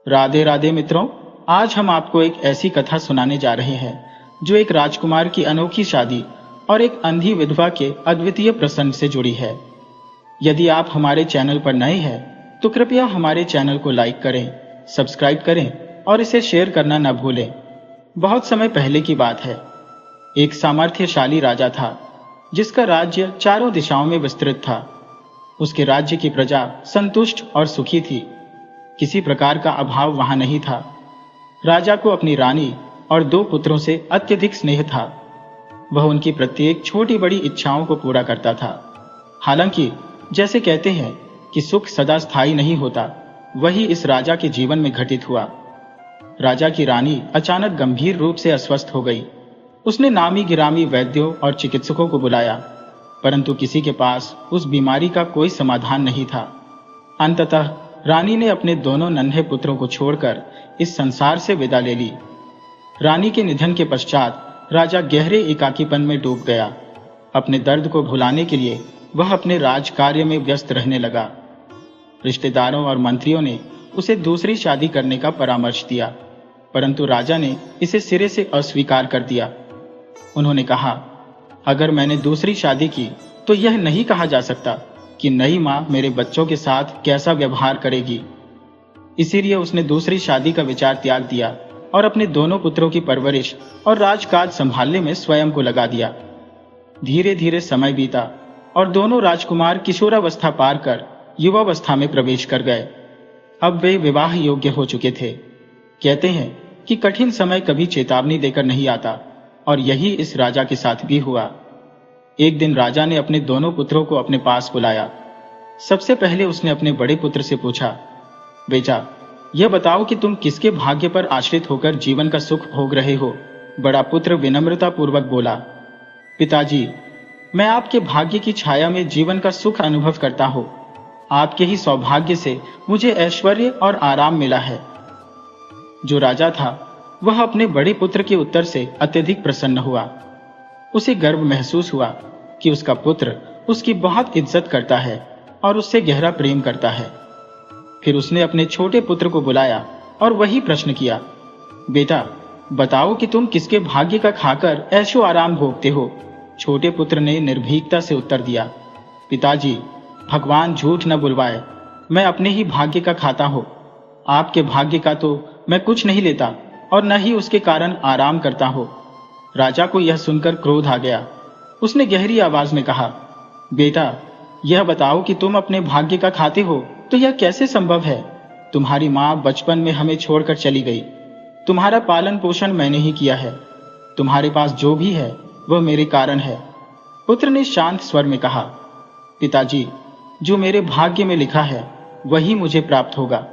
राधे राधे मित्रों, आज हम आपको एक ऐसी कथा सुनाने जा रहे हैं जो एक राजकुमार की अनोखी शादी और एक अंधी विधवा के अद्वितीय प्रसंग से जुड़ी है। यदि आप हमारे चैनल पर नए हैं तो कृपया हमारे चैनल को लाइक करें, सब्सक्राइब करें और इसे शेयर करना न भूलें। बहुत समय पहले की बात है। एक सामर्थ्यशाली राजा था जिसका राज्य चारों दिशाओं में विस्तृत था। उसके राज्य की प्रजा संतुष्ट और सुखी थी। किसी प्रकार का अभाव वहां नहीं था। राजा को अपनी रानी और 2 पुत्रों से अत्यधिक स्नेह था। वह उनकी प्रत्येक छोटी बड़ी इच्छाओं को पूरा करता था। हालांकि जैसे कहते हैं कि सुख सदा स्थायी नहीं होता, वही इस राजा के जीवन में घटित हुआ। राजा की रानी अचानक गंभीर रूप से अस्वस्थ हो गई। उसने नामी गिरामी वैद्यों और चिकित्सकों को बुलाया, परंतु किसी के पास उस बीमारी का कोई समाधान नहीं था। अंततः रानी ने अपने दोनों नन्हे पुत्रों को छोड़कर इस संसार से विदा ले ली। रानी के निधन के पश्चात राजा गहरे एकाकीपन में डूब गया। अपने दर्द को भुलाने के लिए वह अपने राज कार्य में व्यस्त रहने लगा। रिश्तेदारों और मंत्रियों ने उसे दूसरी शादी करने का परामर्श दिया, परंतु राजा ने इसे सिरे से अस्वीकार कर दिया। उन्होंने कहा, अगर मैंने दूसरी शादी की तो यह नहीं कहा जा सकता कि नई मां मेरे बच्चों के साथ कैसा व्यवहार करेगी। इसीलिए उसने दूसरी शादी का विचार त्याग दिया और अपने दोनों पुत्रों की परवरिश और राजकाज संभालने में स्वयं को लगा दिया। धीरे धीरे समय बीता और दोनों राजकुमार किशोरावस्था पार कर युवावस्था में प्रवेश कर गए। अब वे विवाह योग्य हो चुके थे। कहते हैं कि कठिन समय कभी चेतावनी देकर नहीं आता, और यही इस राजा के साथ भी हुआ। एक दिन राजा ने अपने दोनों पुत्रों को अपने पास बुलाया। सबसे पहले उसने अपने बड़े पुत्र से पूछा, बेटा, यह बताओ कि तुम किसके भाग्य पर आश्रित होकर जीवन का सुख भोग रहे हो। बड़ा पुत्र विनम्रता पूर्वक बोला, पिताजी, मैं आपके भाग्य की छाया में जीवन का सुख अनुभव करता हूं। आपके ही सौभाग्य से मुझे ऐश्वर्य और आराम मिला है। जो राजा था वह अपने बड़े पुत्र के उत्तर से अत्यधिक प्रसन्न हुआ। उसे गर्व महसूस हुआ कि उसका पुत्र उसकी बहुत इज्जत करता है और उससे गहरा प्रेम करता है। फिर उसने अपने छोटे पुत्र को बुलाया और वही प्रश्न किया, बेटा, बताओ कि तुम किसके भाग्य का खाकर ऐशो आराम भोगते हो। छोटे पुत्र ने निर्भीकता से उत्तर दिया, पिताजी, भगवान झूठ न बुलवाए, मैं अपने ही भाग्य का खाता हूं। आपके भाग्य का तो मैं कुछ नहीं लेता और न ही उसके कारण आराम करता हूं। राजा को यह सुनकर क्रोध आ गया। उसने गहरी आवाज में कहा, बेटा, यह बताओ कि तुम अपने भाग्य का खाते हो तो यह कैसे संभव है। तुम्हारी मां बचपन में हमें छोड़कर चली गई। तुम्हारा पालन पोषण मैंने ही किया है। तुम्हारे पास जो भी है वह मेरे कारण है। पुत्र ने शांत स्वर में कहा, पिताजी, जो मेरे भाग्य में लिखा है वही मुझे प्राप्त होगा।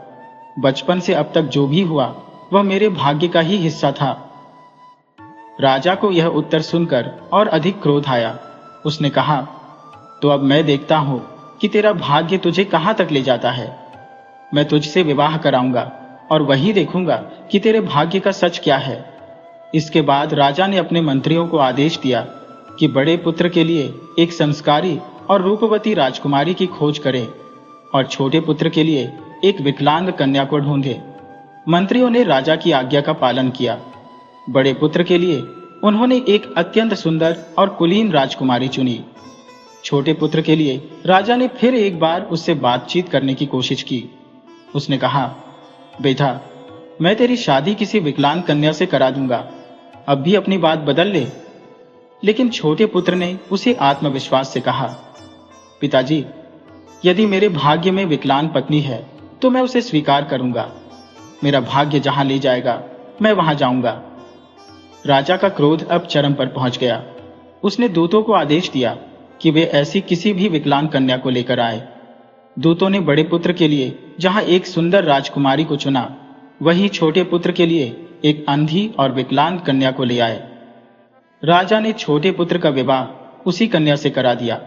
बचपन से अब तक जो भी हुआ वह मेरे भाग्य का ही हिस्सा था। राजा को यह उत्तर सुनकर और अधिक क्रोध आया। उसने कहा, तो अब मैं देखता हूं कि तेरा भाग्य तुझे कहां तक ले जाता है। मैं तुझसे विवाह कराऊंगा और वही देखूंगा कि तेरे भाग्य का सच क्या है। इसके बाद राजा ने अपने मंत्रियों को आदेश दिया कि बड़े पुत्र के लिए एक संस्कारी और रूपवती राजकुमारी की खोज करें और छोटे पुत्र के लिए एक विकलांग कन्या को ढूंढे। मंत्रियों ने राजा की आज्ञा का पालन किया। बड़े पुत्र के लिए उन्होंने एक अत्यंत सुंदर और कुलीन राजकुमारी चुनी। छोटे पुत्र के लिए राजा ने फिर एक बार उससे बातचीत करने की कोशिश की। उसने कहा, बेटा, मैं तेरी शादी किसी विकलांग कन्या से करा दूंगा। अब भी अपनी बात बदल ले। लेकिन छोटे पुत्र ने उसे आत्मविश्वास से कहा, पिताजी, यदि मेरे भाग्य में विकलांग पत्नी है तो मैं उसे स्वीकार करूंगा। मेरा भाग्य जहां ले जाएगा मैं वहां जाऊंगा। राजा का क्रोध अब चरम पर पहुंच गया। उसने दूतों को आदेश दिया कि वे ऐसी किसी भी विकलांग कन्या को लेकर आए। दूतों ने बड़े पुत्र के लिए जहां एक सुंदर राजकुमारी को चुना, वहीं छोटे पुत्र के लिए एक अंधी और विकलांग कन्या को ले आए। राजा ने छोटे पुत्र का विवाह उसी कन्या से करा दिया।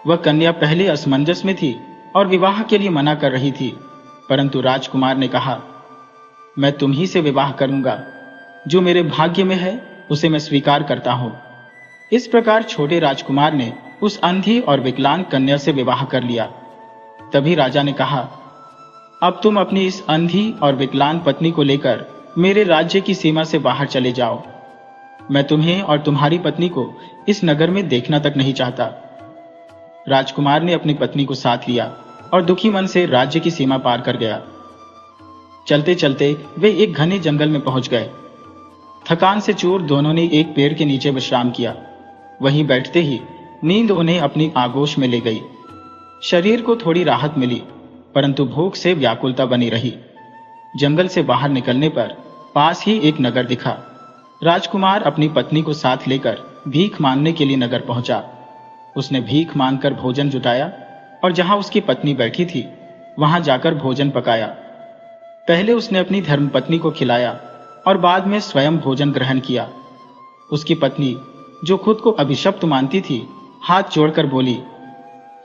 वह कन्या पहले असमंजस में थी और विवाह के लिए मना कर रही थी, परंतु राजकुमार ने कहा, मैं तुम ही से विवाह करूंगा। जो मेरे भाग्य में है उसे मैं स्वीकार करता हूं। इस प्रकार छोटे राजकुमार ने उस अंधी और विकलांग कन्या से विवाह कर लिया। तभी राजा ने कहा, अब तुम अपनी इस अंधी और विकलांग पत्नी को लेकर मेरे राज्य की सीमा से बाहर चले जाओ। मैं तुम्हें और तुम्हारी पत्नी को इस नगर में देखना तक नहीं चाहता। राजकुमार ने अपनी पत्नी को साथ लिया और दुखी मन से राज्य की सीमा पार कर गया। चलते चलते वे एक घने जंगल में पहुंच गए। थकान से चूर दोनों ने एक पेड़ के नीचे विश्राम किया। वहीं बैठते ही नींद उन्हें अपनी आगोश में ले गई। शरीर को थोड़ी राहत मिली, परंतु भूख से व्याकुलता बनी रही। जंगल से बाहर निकलने पर पास ही एक नगर दिखा। राजकुमार अपनी पत्नी को साथ लेकर भीख मांगने के लिए नगर पहुंचा। उसने भीख मांगकर भोजन जुटाया और जहां उसकी पत्नी बैठी थी वहां जाकर भोजन पकाया। पहले उसने अपनी धर्मपत्नी को खिलाया और बाद में स्वयं भोजन ग्रहण किया। उसकी पत्नी, जो खुद को अभिशप्त मानती थी, हाथ जोड़कर बोली,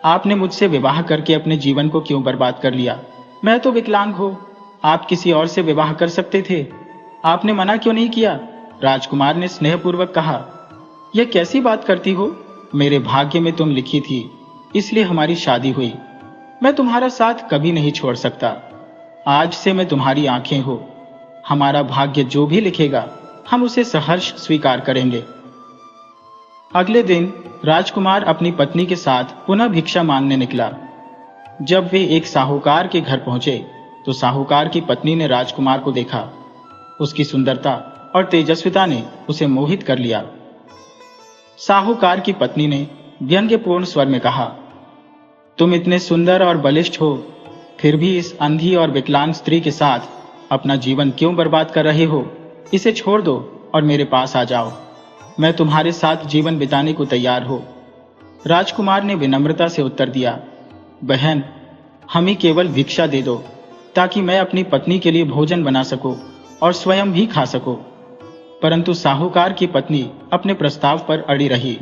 आपने मुझसे विवाह करके अपने जीवन को क्यों बर्बाद कर लिया? मैं तो विकलांग हूं, आप किसी और से विवाह कर सकते थे, आपने मना क्यों नहीं किया? राजकुमार ने स्नेहपूर्वक कहा, यह कैसी बात करती हो? मेरे भाग्य में तुम लिखी थी, इसलिए हमारी शादी हुई। मैं तुम्हारा साथ कभी नहीं छोड़ सकता। आज से मैं तुम्हारी आंखें हो। हमारा भाग्य जो भी लिखेगा हम उसे सहर्ष स्वीकार करेंगे। अगले दिन राजकुमार अपनी पत्नी के साथ पुनः भिक्षा मांगने निकला। जब वे एक साहूकार के घर पहुंचे तो साहूकार की पत्नी ने राजकुमार को देखा। उसकी सुंदरता और तेजस्विता ने उसे मोहित कर लिया। साहूकार की पत्नी ने व्यंग्यपूर्ण स्वर में कहा, तुम इतने सुंदर और बलिष्ठ हो, फिर भी इस अंधी और विकलांग स्त्री के साथ अपना जीवन क्यों बर्बाद कर रहे हो? इसे छोड़ दो और मेरे पास आ जाओ। मैं तुम्हारे साथ जीवन बिताने को तैयार हो। राजकुमार ने विनम्रता से उत्तर दिया, बहन, हमें केवल भिक्षा दे दो ताकि मैं अपनी पत्नी के लिए भोजन बना सकूं और स्वयं भी खा सकूं। परंतु साहूकार की पत्नी अपने प्रस्ताव पर अड़ी रही।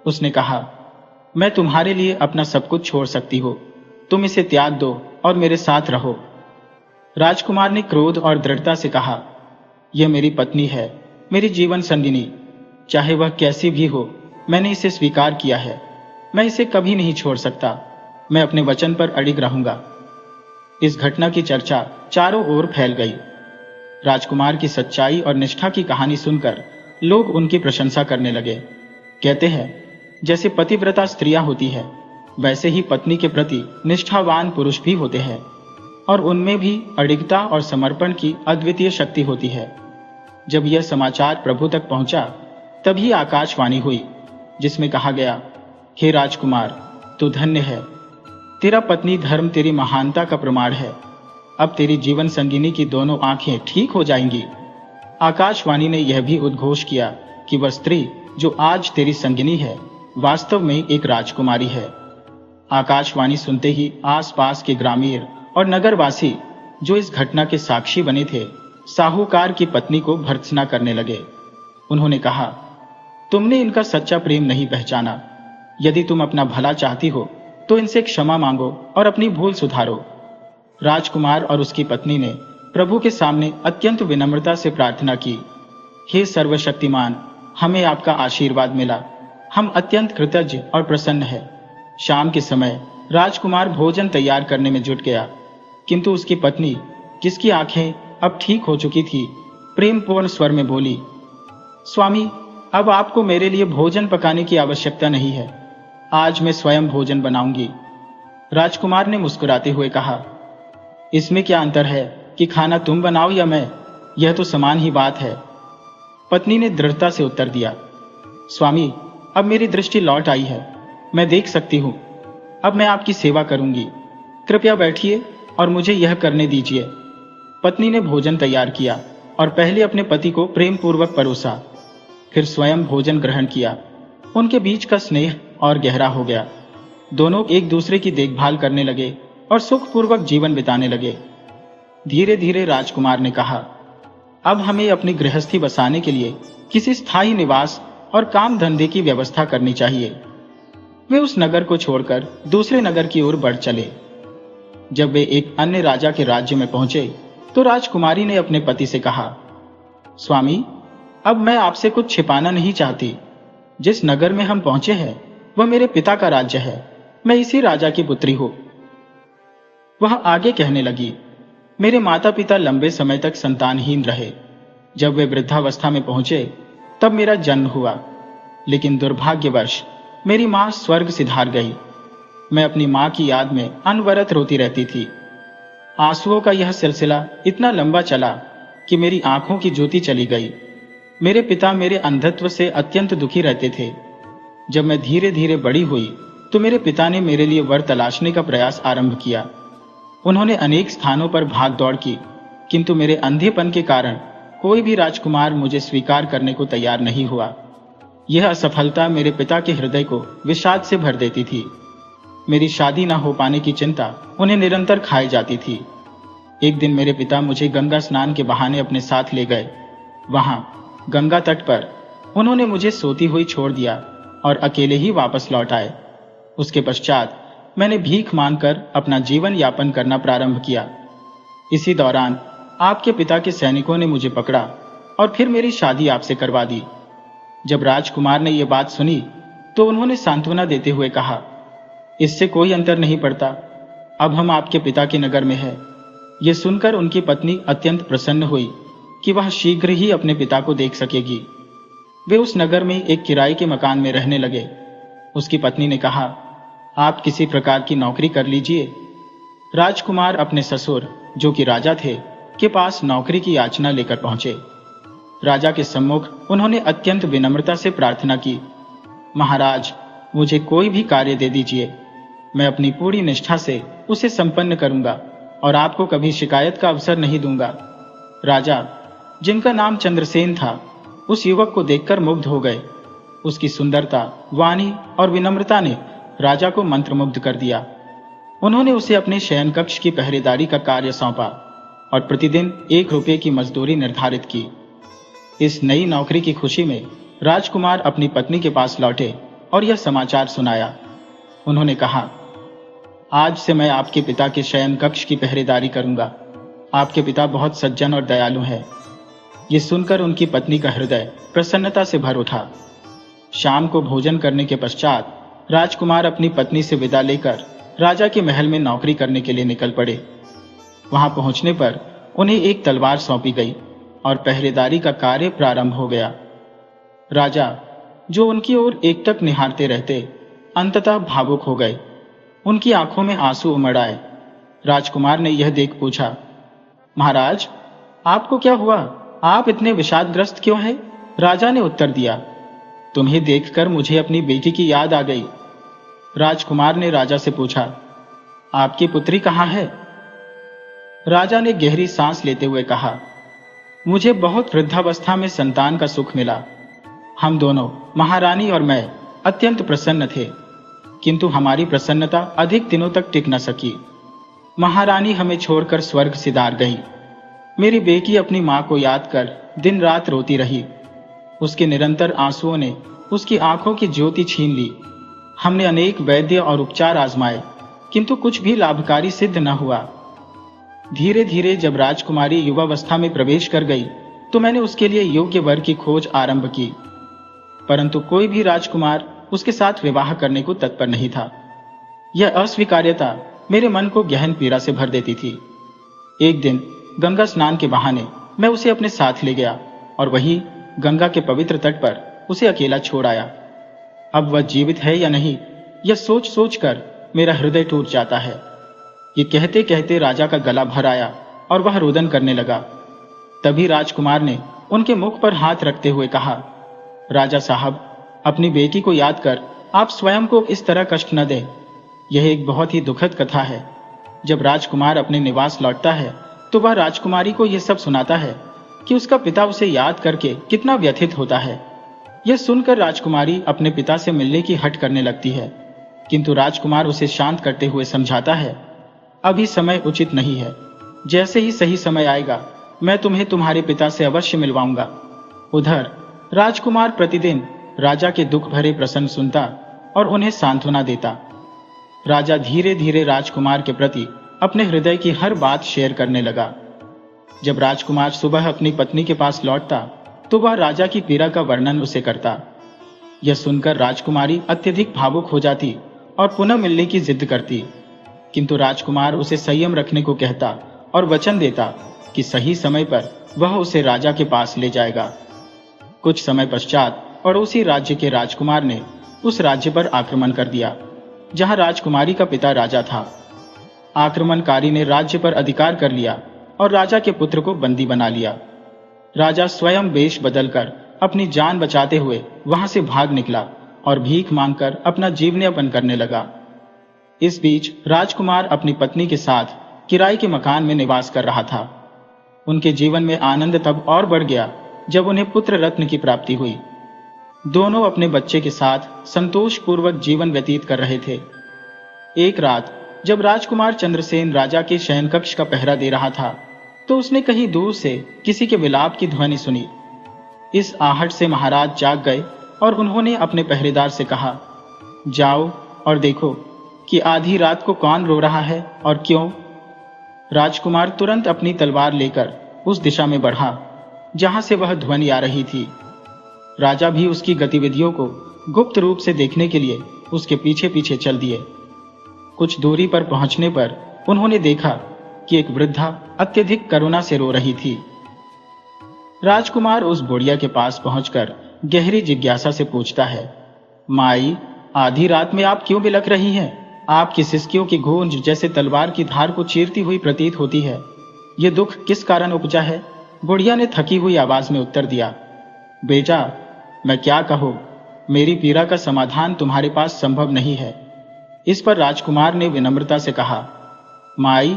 उसने कहा, मैं तुम्हारे लिए अपना सब कुछ छोड़ सकती हूं, तुम इसे त्याग दो और मेरे साथ रहो। राजकुमार ने क्रोध और दृढ़ता से कहा, यह मेरी पत्नी है, मेरी जीवन संगिनी, चाहे वह कैसी भी हो, मैंने इसे स्वीकार किया है। मैं इसे कभी नहीं छोड़ सकता। मैं अपने वचन पर अडिग रहूंगा। इस घटना की चर्चा चारों ओर फैल गई। राजकुमार की सच्चाई और निष्ठा की कहानी सुनकर लोग उनकी प्रशंसा करने लगे। कहते हैं, जैसे पतिव्रता स्त्रियां होती है, वैसे ही पत्नी के प्रति निष्ठावान पुरुष भी होते हैं और उनमें भी अडिगता और समर्पण की अद्वितीय शक्ति होती है। जब यह समाचार प्रभु तक पहुंचा, तभी आकाशवाणी हुई जिसमें कहा गया, हे राजकुमार, तू धन्य है। तेरा पत्नी धर्म तेरी महानता का प्रमाण है। अब तेरी जीवन संगिनी की दोनों आंखें ठीक हो जाएंगी। आकाशवाणी ने यह भी उद्घोष किया कि वह स्त्री जो आज तेरी संगिनी है, वास्तव में एक राजकुमारी है। आकाशवाणी सुनते ही आसपास के ग्रामीण और नगरवासी जो इस घटना के साक्षी बने थे, साहूकार की पत्नी को भर्त्सना करने लगे। उन्होंने कहा, तुमने इनका सच्चा प्रेम नहीं पहचाना। यदि तुम अपना भला चाहती हो तो इनसे क्षमा मांगो और अपनी भूल सुधारो। राजकुमार और उसकी पत्नी ने प्रभु के सामने अत्यंत विनम्रता से प्रार्थना की, हे सर्वशक्तिमान, हमें आपका आशीर्वाद मिला। हम अत्यंत कृतज्ञ और प्रसन्न हैं। शाम के समय राजकुमार भोजन तैयार करने में जुट गया, किंतु उसकी पत्नी, जिसकी आंखें अब ठीक हो चुकी थी, प्रेमपूर्ण स्वर में बोली, स्वामी, अब आपको मेरे लिए भोजन पकाने की आवश्यकता नहीं है। आज मैं स्वयं भोजन बनाऊंगी। राजकुमार ने मुस्कुराते हुए कहा, इसमें क्या अंतर है कि खाना तुम बनाओ या मैं? यह तो समान ही बात है। पत्नी ने दृढ़ता से उत्तर दिया, स्वामी, अब मेरी दृष्टि लौट आई है। मैं देख सकती हूं। अब मैं आपकी सेवा करूंगी। कृपया बैठिए और मुझे यह करने दीजिए। पत्नी ने भोजन तैयार किया और पहले अपने पति को प्रेम पूर्वक परोसा, फिर स्वयं भोजन ग्रहण किया। उनके बीच का स्नेह और गहरा हो गया। दोनों एक दूसरे की देखभाल करने लगे और सुखपूर्वक जीवन बिताने लगे। धीरे धीरे राजकुमार ने कहा, अब हमें अपनी गृहस्थी बसाने के लिए किसी स्थायी निवास और काम धंधे की व्यवस्था करनी चाहिए। वे उस नगर को छोड़कर दूसरे नगर की ओर बढ़ चले। जब वे एक अन्य राजा के राज्य में पहुंचे तो राजकुमारी ने अपने पति से कहा, स्वामी, अब मैं आपसे कुछ छिपाना नहीं चाहती। जिस नगर में हम पहुंचे हैं वह मेरे पिता का राज्य है। मैं इसी राजा की पुत्री हूं। वह आगे कहने लगी, मेरे माता पिता लंबे समय तक संतानहीन रहे। जब वे वृद्धावस्था में पहुंचे तब मेरा जन्म हुआ, लेकिन दुर्भाग्यवश मेरी मां स्वर्ग सिधार गई। मैं अपनी मां की याद में अनवरत रोती रहती थी। आंसुओं का यह सिलसिला इतना लंबा चला कि मेरी आंखों की ज्योति चली गई। मेरे पिता मेरे अंधत्व से अत्यंत दुखी रहते थे। जब मैं धीरे धीरे बड़ी हुई तो मेरे पिता ने मेरे लिए वर तलाशने का प्रयास आरंभ किया। उन्होंने अनेक स्थानों पर भाग दौड़ की, किंतु मेरे अंधेपन के कारण कोई भी राजकुमार मुझे स्वीकार करने को तैयार नहीं हुआ। यह असफलता मेरे पिता के हृदय को विषाद से भर देती थी। मेरी शादी न हो पाने की चिंता उन्हें निरंतर खाई जाती थी। एक दिन मेरे पिता मुझे गंगा स्नान के बहाने अपने साथ ले गए। वहां गंगा तट पर उन्होंने मुझे सोती हुई छोड़ दिया और अकेले ही वापस लौट आए। उसके पश्चात मैंने भीख मांगकर अपना जीवन यापन करना प्रारंभ किया। इसी दौरान आपके पिता के सैनिकों ने मुझे पकड़ा और फिर मेरी शादी आपसे करवा दी। जब राजकुमार ने यह बात सुनी तो उन्होंने सांत्वना देते हुए कहा, इससे कोई अंतर नहीं पड़ता, अब हम आपके पिता के नगर में हैं। यह सुनकर उनकी पत्नी अत्यंत प्रसन्न हुई कि वह शीघ्र ही अपने पिता को देख सकेगी। वे उस नगर में एक किराए के मकान में रहने लगे। उसकी पत्नी ने कहा, आप किसी प्रकार की नौकरी कर लीजिए। राजकुमार अपने ससुर, जो कि राजा थे, के पास नौकरी की याचना लेकर पहुंचे। राजा के सम्मुख उन्होंने अत्यंत विनम्रता से प्रार्थना की, महाराज, मुझे कोई भी कार्य दे दीजिए, मैं अपनी पूरी निष्ठा से उसे संपन्न करूंगा और आपको कभी शिकायत का अवसर नहीं दूंगा। राजा, जिनका नाम चंद्रसेन था, उस युवक को देखकर मुग्ध हो गए। उसकी सुंदरता, वाणी और विनम्रता ने राजा को मंत्रमुग्ध कर दिया। उन्होंने उसे अपने शयन कक्ष की पहरेदारी का कार्य सौंपा और प्रतिदिन 1 रुपये की मजदूरी निर्धारित की। इस नई नौकरी की खुशी में राजकुमार अपनी पत्नी के पास लौटे और यह समाचार सुनाया। उन्होंने कहा, आज से मैं आपके पिता के शयन कक्ष की पहरेदारी करूंगा। आपके पिता बहुत सज्जन और दयालु हैं। ये सुनकर उनकी पत्नी का हृदय प्रसन्नता से भर उठा। शाम को भोजन करने के पश्चात राजकुमार अपनी पत्नी से विदा लेकर राजा के महल में नौकरी करने के लिए निकल पड़े। वहां पहुंचने पर उन्हें एक तलवार सौंपी गई और पहरेदारी का कार्य प्रारंभ हो गया। राजा, जो उनकी ओर एकटक निहारते रहते, अंततः भावुक हो गए। उनकी आंखों में आंसू उमड़ आए। राजकुमार ने यह देख पूछा, महाराज, आपको क्या हुआ? आप इतने विषादग्रस्त क्यों हैं? राजा ने उत्तर दिया, तुम्हें देखकर मुझे अपनी बेटी की याद आ गई। राजकुमार ने राजा से पूछा, आपकी पुत्री कहाँ है? राजा ने गहरी सांस लेते हुए कहा, मुझे बहुत वृद्धावस्था में संतान का सुख मिला। हम दोनों, महारानी और मैं, अत्यंत प्रसन्न थे, किंतु हमारी प्रसन्नता अधिक दिनों तक टिक न सकी। महारानी हमें छोड़कर स्वर्ग सिधार गई। मेरी बेटी अपनी मां को याद कर दिन रात रोती रही। उसके निरंतर आंसुओं ने उसकी आंखों की ज्योति छीन ली। हमने अनेक वैद्य और उपचार आजमाए, किंतु कुछ भी लाभकारी सिद्ध न हुआ। धीरे धीरे जब राजकुमारी युवावस्था में प्रवेश कर गई तो मैंने उसके लिए योग्य वर की खोज आरंभ की, परंतु कोई भी राजकुमार उसके साथ विवाह करने को तत्पर नहीं था। यह अस्वीकार्यता मेरे मन को गहन पीड़ा से भर देती थी। एक दिन गंगा स्नान के बहाने मैं उसे अपने साथ ले गया और वहीं गंगा के पवित्र तट पर उसे अकेला छोड़ आया। अब वह जीवित है या नहीं, यह सोच सोच कर मेरा हृदय टूट जाता है। ये कहते कहते राजा का गला भर आया और वह रोदन करने लगा। तभी राजकुमार ने उनके मुख पर हाथ रखते हुए कहा, राजा साहब, अपनी बेटी को याद कर आप स्वयं को इस तरह कष्ट न दें। यह एक बहुत ही दुखद कथा है। जब राजकुमार अपने निवास लौटता है तो वह राजकुमारी को यह सब सुनाता है कि उसका पिता उसे याद करके कितना व्यथित होता है। यह सुनकर राजकुमारी अपने पिता से मिलने की हट करने लगती है, किंतु राजकुमार उसे शांत करते हुए समझाता है, अभी समय उचित नहीं है, जैसे ही सही समय आएगा मैं तुम्हें तुम्हारे पिता से अवश्य मिलवाऊंगा। उधर राजकुमार प्रतिदिन राजा के दुख भरे प्रसंग सुनता और उन्हें सांत्वना देता। राजा धीरे धीरे राजकुमार के प्रति अपने हृदय की हर बात शेयर करने लगा। जब राजकुमार सुबह अपनी पत्नी के पास लौटता तो वह राजा की पीड़ा का वर्णन उसे करता। यह सुनकर राजकुमारी अत्यधिक भावुक हो जाती और पुनः मिलने की जिद करती, किंतु राजकुमार उसे संयम रखने को कहता और वचन देता कि सही समय पर वह उसे राजा के पास ले जाएगा। कुछ समय पश्चात पड़ोसी राज्य के राजकुमार ने उस राज्य पर आक्रमण कर दिया जहां राजकुमारी का पिता राजा था। आक्रमणकारी ने राज्य पर अधिकार कर लिया और राजा के पुत्र को बंदी बना लिया। राजा स्वयं वेश बदलकर अपनी जान बचाते हुए वहां से भाग निकला और भीख मांगकर अपना जीवनयापन करने लगा। इस बीच राजकुमार अपनी पत्नी के साथ किराए के मकान में निवास कर रहा था। उनके जीवन में आनंद तब और बढ़ गया जब उन्हें पुत्र रत्न की प्राप्ति हुई। दोनों अपने बच्चे के साथ संतोषपूर्वक जीवन व्यतीत कर रहे थे। एक रात जब राजकुमार चंद्रसेन राजा के शयन कक्ष का पहरा दे रहा था तो उसने कहीं दूर से किसी के विलाप की ध्वनि सुनी। इस आहट से महाराज जाग गए और उन्होंने अपने पहरेदार से कहा, जाओ और देखो कि आधी रात को कौन रो रहा है और क्यों। राजकुमार तुरंत अपनी तलवार लेकर उस दिशा में बढ़ा जहां से वह ध्वनि आ रही थी। राजा भी उसकी गतिविधियों को गुप्त रूप से देखने के लिए उसके पीछे पीछे चल दिए। कुछ दूरी पर पहुंचने पर उन्होंने देखा कि एक वृद्धा अत्यधिक करुणा से रो रही थी। राजकुमार उस बुढ़िया के पास पहुंचकर गहरी जिज्ञासा से पूछता है, माई, आधी रात में आप क्यों बिलख रही हैं? आपकी सिसकियों की गूंज जैसे तलवार की धार को चीरती हुई प्रतीत होती है। ये दुख किस कारण उपजा है? बुढ़िया ने थकी हुई आवाज में उत्तर दिया, बेटा, मैं क्या कहूं, मेरी पीड़ा का समाधान तुम्हारे पास संभव नहीं है। इस पर राजकुमार ने विनम्रता से कहा, माई,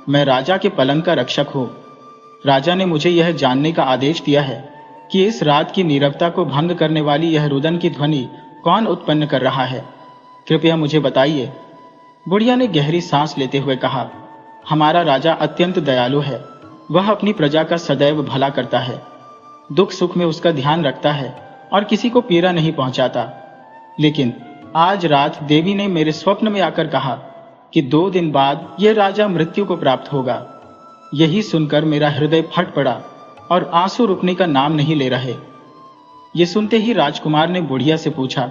मैं राजा के पलंग का रक्षक हूं। राजा ने मुझे यह जानने का आदेश दिया है कि इस रात की नीरवता को भंग करने वाली यह रुदन की ध्वनि कौन उत्पन्न कर रहा है? कृपया मुझे बताइए। बुढ़िया ने गहरी सांस लेते हुए कहा, हमारा राजा अत्यंत दयालु है। वह अपनी प्रजा का सदैव भला करता है, दुख सुख में उसका ध्यान रखता है और किसी को पीड़ा नहीं पहुंचाता। लेकिन आज रात देवी ने मेरे स्वप्न में आकर कहा कि 2 दिन बाद यह राजा मृत्यु को प्राप्त होगा। यही सुनकर मेरा हृदय फट पड़ा और आंसू रुकने का नाम नहीं ले रहे। ये सुनते ही राजकुमार ने बुढ़िया से पूछा,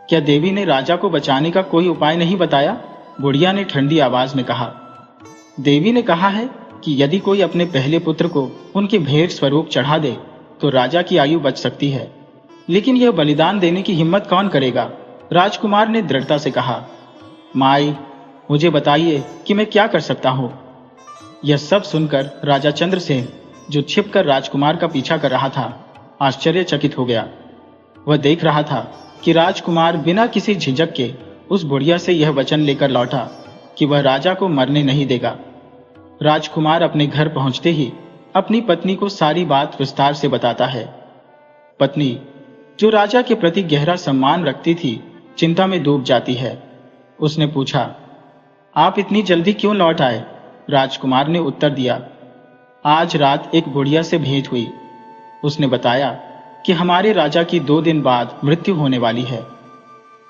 क्या देवी ने राजा को बचाने का कोई उपाय नहीं बताया? बुढ़िया ने ठंडी आवाज में कहा, देवी ने कहा है कि यदि कोई अपने पहले पुत्र को उनके भेंट स्वरूप चढ़ा दे तो राजा की आयु बच सकती है। लेकिन यह बलिदान देने की हिम्मत कौन करेगा? राजकुमार ने दृढ़ता से कहा, माई, मुझे बताइए कि मैं क्या कर सकता हूं। यह सब सुनकर राजा चंद्रसेन, जो छिपकर राजकुमार का पीछा कर रहा था, आश्चर्यचकित हो गया। वह देख रहा था कि राजकुमार बिना किसी झिझक के उस बुढ़िया से यह वचन लेकर लौटा कि वह राजा को मरने नहीं देगा। राजकुमार अपने घर पहुंचते ही अपनी पत्नी को सारी बात विस्तार से बताता है। पत्नी, जो राजा के प्रति गहरा सम्मान रखती थी, चिंता में डूब जाती है। उसने पूछा, आप इतनी जल्दी क्यों लौट आए? राजकुमार ने उत्तर दिया, आज रात एक बुढ़िया से भेंट हुई। उसने बताया कि हमारे राजा की 2 दिन बाद मृत्यु होने वाली है।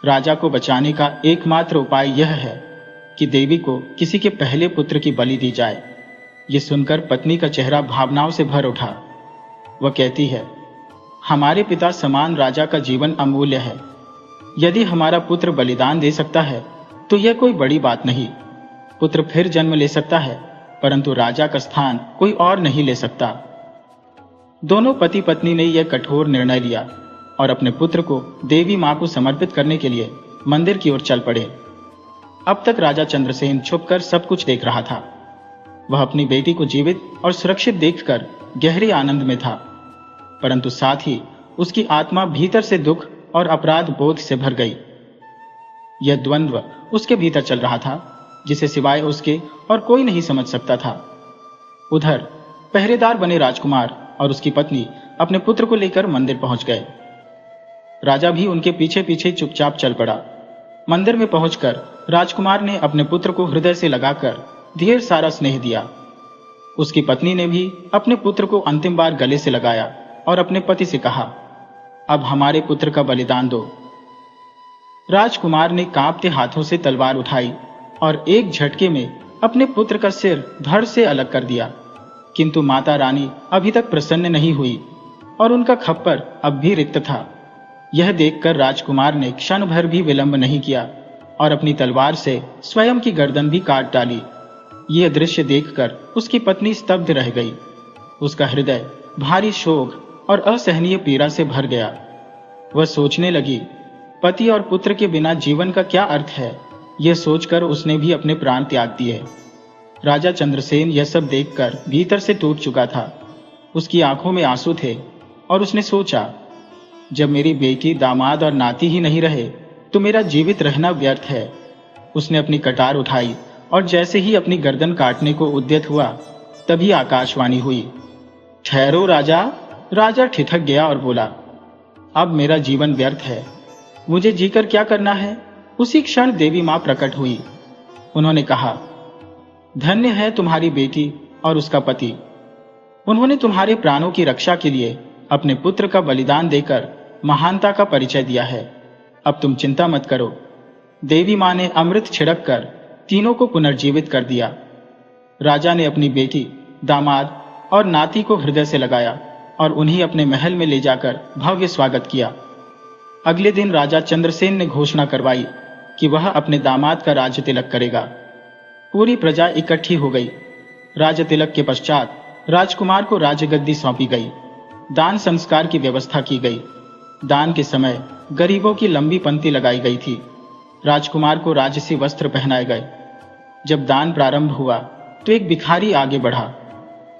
राजा को बचाने का एकमात्र उपाय यह है कि देवी को किसी के पहले पुत्र की बलि दी जाए। ये सुनकर पत्नी का चेहरा भावनाओं से भर उठा। वह कहती है, हमारे पिता समान राजा का जीवन अमूल्य है। यदि हमारा पुत्र बलिदान दे सकता है तो यह कोई बड़ी बात नहीं। पुत्र फिर जन्म ले सकता है, परंतु राजा का स्थान कोई और नहीं ले सकता। दोनों पति पत्नी ने यह कठोर निर्णय लिया और अपने पुत्र को देवी मां को समर्पित करने के लिए मंदिर की ओर चल पड़े। अब तक राजा चंद्रसेन छुपकर सब कुछ देख रहा था। वह अपनी बेटी को जीवित और सुरक्षित देखकर गहरे आनंद में था, परंतु साथ ही उसकी आत्मा भीतर से दुख और अपराध बोध से भर गई। यह द्वंद्व उसके भीतर चल रहा था, जिसे सिवाय उसके और कोई नहीं समझ सकता था। उधर पहरेदार बने राजकुमार और उसकी पत्नी अपने पुत्र को लेकर मंदिर पहुंच गए। राजा भी उनके पीछे पीछे चुपचाप चल पड़ा। मंदिर में पहुंचकर राजकुमार ने अपने पुत्र को हृदय से लगाकर ढेर सारा स्नेह दिया। उसकी पत्नी ने भी अपने पुत्र को अंतिम बार गले से लगाया और अपने पति से कहा, अब हमारे पुत्र का बलिदान दो। राजकुमार ने कांपते हाथों से तलवार उठाई और एक झटके में अपने पुत्र का सिर धड़ से अलग कर दिया। किंतु माता रानी अभी तक प्रसन्न नहीं हुई और उनका खप्पर अब भी रिक्त था। यह देखकर राजकुमार ने क्षण भर भी विलंब नहीं किया और अपनी तलवार से स्वयं की गर्दन भी काट डाली। यह दृश्य देखकर उसकी पत्नी स्तब्ध रह गई। उसका हृदय भारी शोक और असहनीय पीड़ा से भर गया। वह सोचने लगी, पति और पुत्र के बिना जीवन का क्या अर्थ है। यह सोचकर उसने भी अपने प्राण त्याग दिए। राजा चंद्रसेन यह सब देखकर भीतर से टूट चुका था। उसकी आंखों में आंसू थे और उसने सोचा, जब मेरी बेटी, दामाद और नाती ही नहीं रहे तो मेरा जीवित रहना व्यर्थ है। उसने अपनी कटार उठाई और जैसे ही अपनी गर्दन काटने को उद्यत हुआ, तभी आकाशवाणी हुई। ठहरो राजा। राजा ठिठक गया और बोला, अब मेरा जीवन व्यर्थ है, मुझे जीकर क्या करना है। उसी क्षण देवी मां प्रकट हुई। उन्होंने कहा, धन्य है तुम्हारी बेटी और उसका पति। उन्होंने तुम्हारे प्राणों की रक्षा के लिए अपने पुत्र का बलिदान देकर महानता का परिचय दिया है। अब तुम चिंता मत करो। देवी मां ने अमृत छिड़क कर तीनों को पुनर्जीवित कर दिया। राजा ने अपनी बेटी, दामाद और नाती को हृदय से लगाया और उन्हें अपने महल में ले जाकर भव्य स्वागत किया। अगले दिन राजा चंद्रसेन ने घोषणा करवाई कि वह अपने दामाद का राज तिलक करेगा। पूरी प्रजा इकट्ठी हो गई। राज तिलक के पश्चात राजकुमार को राजगद्दी सौंपी गई। दान संस्कार की व्यवस्था की गई। दान के समय गरीबों की लंबी पंक्ति लगाई गई थी। राजकुमार को राजसी वस्त्र पहनाए गए। जब दान प्रारंभ हुआ तो एक भिखारी आगे बढ़ा।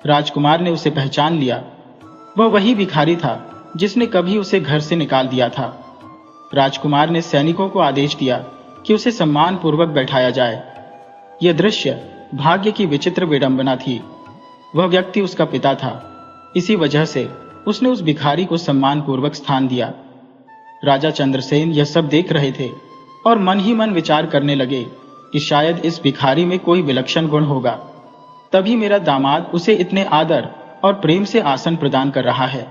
राजकुमार ने उसे पहचान लिया। वह वही भिखारी था जिसने कभी उसे घर से निकाल दिया था। राजकुमार ने सैनिकों को आदेश दिया कि उसे सम्मान पूर्वक बैठाया जाए। यह दृश्य भाग्य की विचित्र विडंबना थी। वह व्यक्ति उसका पिता था। इसी वजह से उसने उस भिखारी को सम्मान पूर्वक स्थान दिया। राजा चंद्रसेन यह सब देख रहे थे और मन ही मन विचार करने लगे कि शायद इस भिखारी में कोई विलक्षण गुण होगा, तभी मेरा दामाद उसे इतने आदर और प्रेम से आसन प्रदान कर रहा है।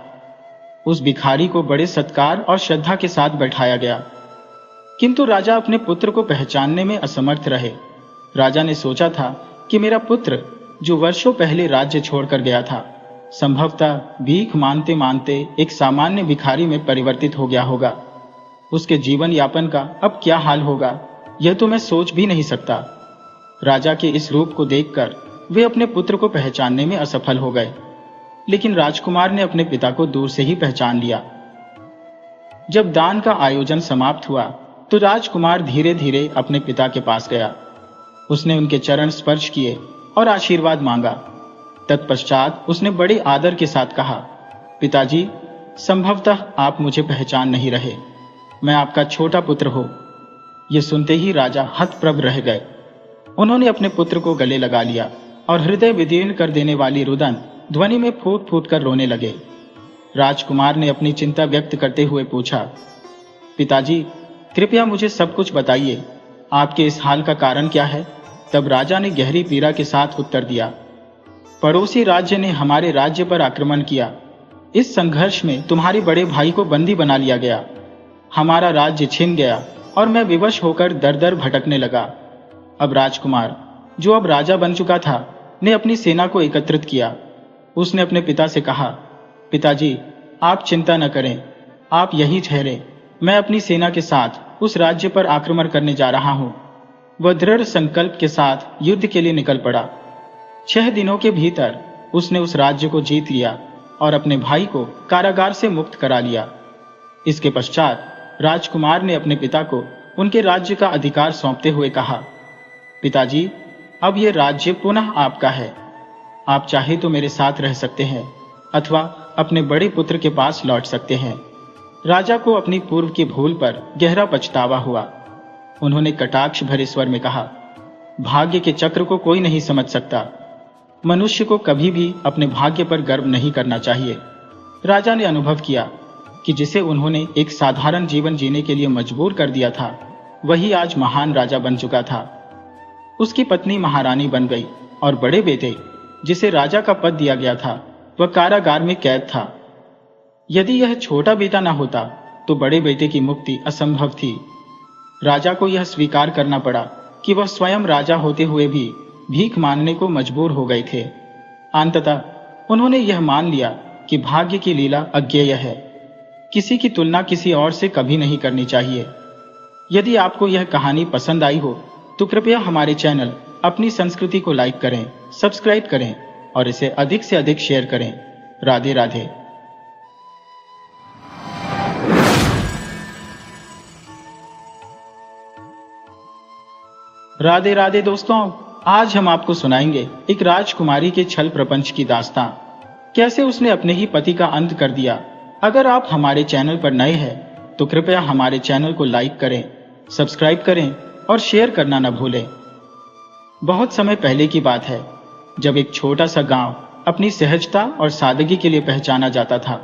उस भिखारी को बड़े सत्कार और श्रद्धा के साथ बैठाया गया, किंतु राजा अपने पुत्र को पहचानने में असमर्थ रहे। राजा ने सोचा था कि मेरा पुत्र, जो वर्षों पहले राज्य छोड़कर गया था, संभवतः भीख मांगते मांगते एक सामान्य भिखारी में परिवर्तित हो गया होगा। उसके जीवन यापन का अब क्या हाल होगा, यह तो मैं सोच भी नहीं सकता। राजा के इस रूप को देखकर वे अपने पुत्र को पहचानने में असफल हो गए, लेकिन राजकुमार ने अपने पिता को दूर से ही पहचान लिया। जब दान का आयोजन समाप्त हुआ तो राजकुमार धीरे धीरे अपने पिता के पास गया। उसने उनके चरण स्पर्श किए और आशीर्वाद मांगा। तत्पश्चात उसने बड़े आदर के साथ कहा, पिताजी, संभवतः आप मुझे पहचान नहीं रहे। मैं आपका छोटा पुत्र हूं। यह सुनते ही राजा हतप्रभ रह गए। उन्होंने अपने पुत्र को गले लगा लिया और हृदय विदीर्ण कर देने वाली रुदन ध्वनि में फूट फूट कर रोने लगे। राजकुमार ने अपनी चिंता व्यक्त करते हुए पूछा, पिताजी, कृपया मुझे सब कुछ बताइए। आपके इस हाल का कारण क्या है? तब राजा ने गहरी पीड़ा के साथ उत्तर दिया, पड़ोसी राज्य ने हमारे राज्य पर आक्रमण किया। इस संघर्ष में तुम्हारे बड़े भाई को बंदी बना लिया गया। हमारा राज्य छिन गया और मैं विवश होकर दर दर भटकने लगा। अब राजकुमार, जो अब राजा बन चुका था, ने अपनी सेना को एकत्रित किया। उसने अपने पिता से कहा, पिताजी, आप चिंता न करें, आप यहीं ठहरे। मैं अपनी सेना के साथ उस राज्य पर आक्रमण करने जा रहा हूं। वह दृढ़ संकल्प के साथ युद्ध के लिए निकल पड़ा। 6 दिनों के भीतर उसने उस राज्य को जीत लिया और अपने भाई को कारागार से मुक्त करा लिया। इसके पश्चात राजकुमार ने अपने पिता को उनके राज्य का अधिकार सौंपते हुए कहा, पिताजी, अब यह राज्य पुनः आपका है। आप चाहे तो मेरे साथ रह सकते हैं अथवा अपने बड़े पुत्र के पास लौट सकते हैं। राजा को अपनी पूर्व की भूल पर गहरा पछतावा हुआ। उन्होंने कटाक्ष भरे स्वर में कहा, भाग्य के चक्र को कोई नहीं समझ सकता। मनुष्य को कभी भी अपने भाग्य पर गर्व नहीं करना चाहिए। राजा ने अनुभव किया कि जिसे उन्होंने एक साधारण जीवन जीने के लिए मजबूर कर दिया था, वही आज महान राजा बन चुका था। उसकी पत्नी महारानी बन गई और बड़े बेटे, जिसे राजा का पद दिया गया था, वह कारागार में कैद था। यदि यह छोटा बेटा न होता तो बड़े बेटे की मुक्ति असंभव थी। राजा को यह स्वीकार करना पड़ा कि वह स्वयं राजा होते हुए भी भीख मांगने को मजबूर हो गए थे। अंततः उन्होंने यह मान लिया कि भाग्य की लीला अज्ञेय है। किसी की तुलना किसी और से कभी नहीं करनी चाहिए। यदि आपको यह कहानी पसंद आई हो तो कृपया हमारे चैनल अपनी संस्कृति को लाइक करें, सब्सक्राइब करें और इसे अधिक से अधिक शेयर करें। राधे राधे। राधे राधे दोस्तों, आज हम आपको सुनाएंगे एक राजकुमारी के छल प्रपंच की दास्तां, कैसे उसने अपने ही पति का अंत कर दिया। अगर आप हमारे चैनल पर नए हैं तो कृपया हमारे चैनल को लाइक करें, सब्सक्राइब करें और शेयर करना न भूलें। बहुत समय पहले की बात है, जब एक छोटा सा गांव अपनी सहजता और सादगी के लिए पहचाना जाता था।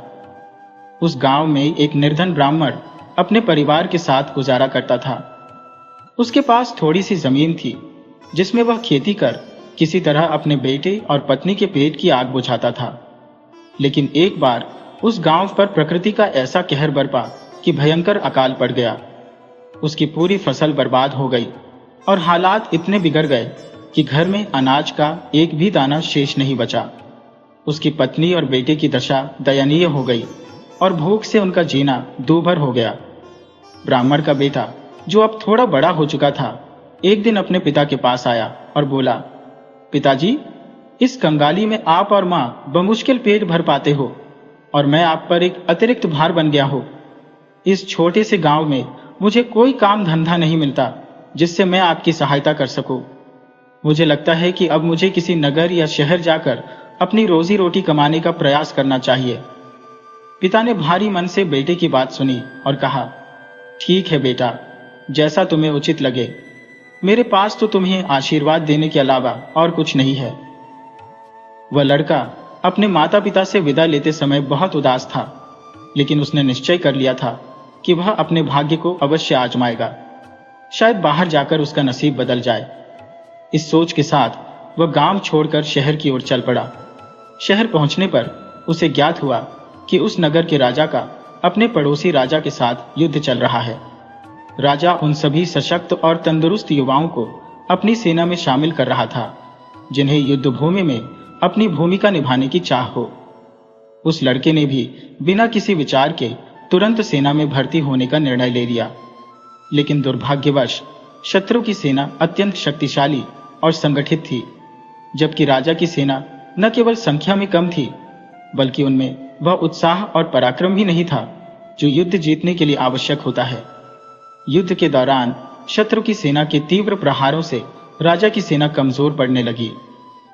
उस गांव में एक निर्धन ब्राह्मण अपने परिवार के साथ गुजारा करता था। उसके पास थोड़ी सी जमीन थी, जिसमें वह खेती कर किसी तरह अपने बेटे और पत्नी के पेट की आग बुझाता था। लेकिन एक बार उस गांव पर प्रकृति का ऐसा कहर बरपा कि भयंकर अकाल पड़ गया। उसकी पूरी फसल बर्बाद हो गई और हालात इतने बिगड़ गए कि घर में अनाज का एक भी दाना शेष नहीं बचा। उसकी पत्नी और बेटे की दशा दयनीय हो गई और भूख से उनका जीना दूभर हो गया। ब्राह्मण का बेटा, जो अब थोड़ा बड़ा हो चुका था, एक दिन अपने पिता के पास आया और बोला, पिताजी, इस कंगाली में आप और मां बमुश्किल पेट भर पाते हो और मैं आप पर एक अतिरिक्त भार बन गया हूं। इस छोटे से गांव में मुझे कोई काम धंधा नहीं मिलता जिससे मैं आपकी सहायता कर सकूं। मुझे लगता है कि अब मुझे किसी नगर या शहर जाकर अपनी रोजी रोटी कमाने का प्रयास करना चाहिए। पिता ने भारी मन से बेटे की बात सुनी और कहा, ठीक है बेटा, जैसा तुम्हें उचित लगे। मेरे पास तो तुम्हें आशीर्वाद देने के अलावा और कुछ नहीं है। वह लड़का अपने माता पिता से विदा लेते समय बहुत उदास था, लेकिन उसने निश्चय कर लिया था कि वह अपने भाग्य को अवश्य आजमाएगा। शायद बाहर जाकर उसका नसीब बदल जाए। इस सोच के साथ वह गांव छोड़कर शहर की ओर चल पड़ा। शहर पहुंचने पर उसे ज्ञात हुआ कि उस नगर के राजा का अपने पड़ोसी राजा के साथ युद्ध चल रहा है। राजा उन सभी सशक्त और तंदुरुस्त युवाओं को अपनी सेना में शामिल कर रहा था, जिन्हें युद्ध भूमि में अपनी भूमिका निभाने की चाह हो। उस लड़के ने भी बिना किसी विचार के तुरंत सेना में भर्ती होने का निर्णय ले लिया। लेकिन दुर्भाग्यवश शत्रु की सेना अत्यंत शक्तिशाली और संगठित थी, जबकि राजा की सेना न केवल संख्या में कम थी, बल्कि उनमें वह उत्साह और पराक्रम भी नहीं था जो युद्ध जीतने के लिए आवश्यक होता है। युद्ध के दौरान शत्रु की सेना के तीव्र प्रहारों से राजा की सेना कमजोर पड़ने लगी।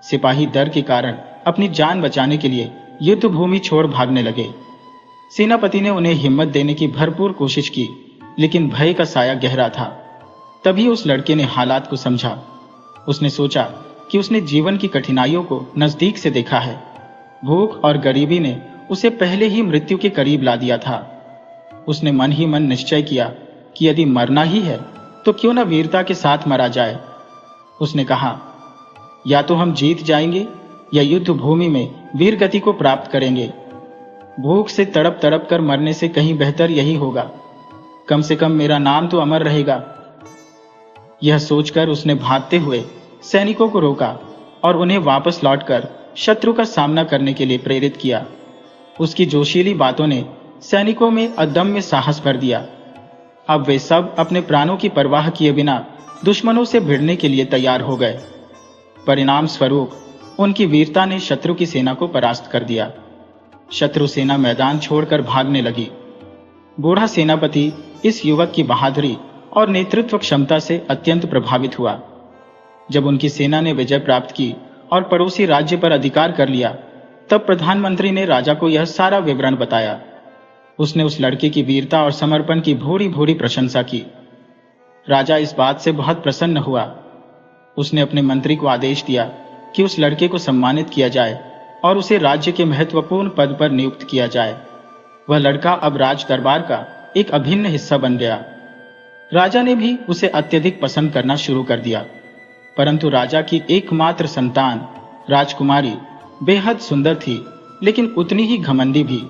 सिपाही डर के कारण अपनी जान बचाने के लिए युद्ध भूमि छोड़ भागने लगे। सेनापति ने उन्हें हिम्मत देने की भरपूर कोशिश की, लेकिन भय का साया गहरा था। तभी उस लड़के ने हालात को समझा। उसने सोचा कि उसने जीवन की कठिनाइयों को नजदीक से देखा है। भूख और गरीबी ने उसे पहले ही मृत्यु के करीब ला दिया था। उसने मन ही मन निश्चय किया कि यदि मरना ही है तो क्यों न वीरता के साथ मरा जाए। उसने कहा, या तो हम जीत जाएंगे या युद्ध भूमि में वीर गति को प्राप्त करेंगे। भूख से तड़प तड़प कर मरने से कहीं बेहतर यही होगा। कम से कम मेरा नाम तो अमर रहेगा। यह सोचकर उसने भागते हुए सैनिकों को रोका और उन्हें वापस लौटकर शत्रु का सामना करने के लिए प्रेरित किया। उसकी जोशीली बातों ने सैनिकों में अदम्य साहस भर दिया। अब वे सब अपने प्राणों की परवाह किए बिना दुश्मनों से भिड़ने के लिए तैयार हो गए। परिणाम स्वरूप उनकी वीरता ने शत्रु की सेना को परास्त कर दिया। शत्रु सेना मैदान छोड़कर भागने लगी। बूढ़ा सेनापति इस युवक की बहादुरी और नेतृत्व क्षमता से अत्यंत प्रभावित हुआ। जब उनकी सेना ने विजय प्राप्त की और पड़ोसी राज्य पर अधिकार कर लिया, तब प्रधानमंत्री ने राजा को यह सारा विवरण बताया। उसने उस लड़के की वीरता और समर्पण की भूरी भूरी प्रशंसा की। राजा इस बात से बहुत प्रसन्न हुआ। उसने अपने मंत्री को आदेश दिया कि उस लड़के को सम्मानित किया जाए और उसे राज्य के महत्वपूर्ण पद पर नियुक्त किया जाए। वह लड़का अब राज दरबार का एक अभिन्न हिस्सा बन गया। राजा ने भी उसे अत्यधिक पसंद करना शुरू कर दिया। परंतु राजा की एकमात्र संतान राजकुमारी बेहद सुंदर थी, लेकिन उतनी ही घमंडी भी।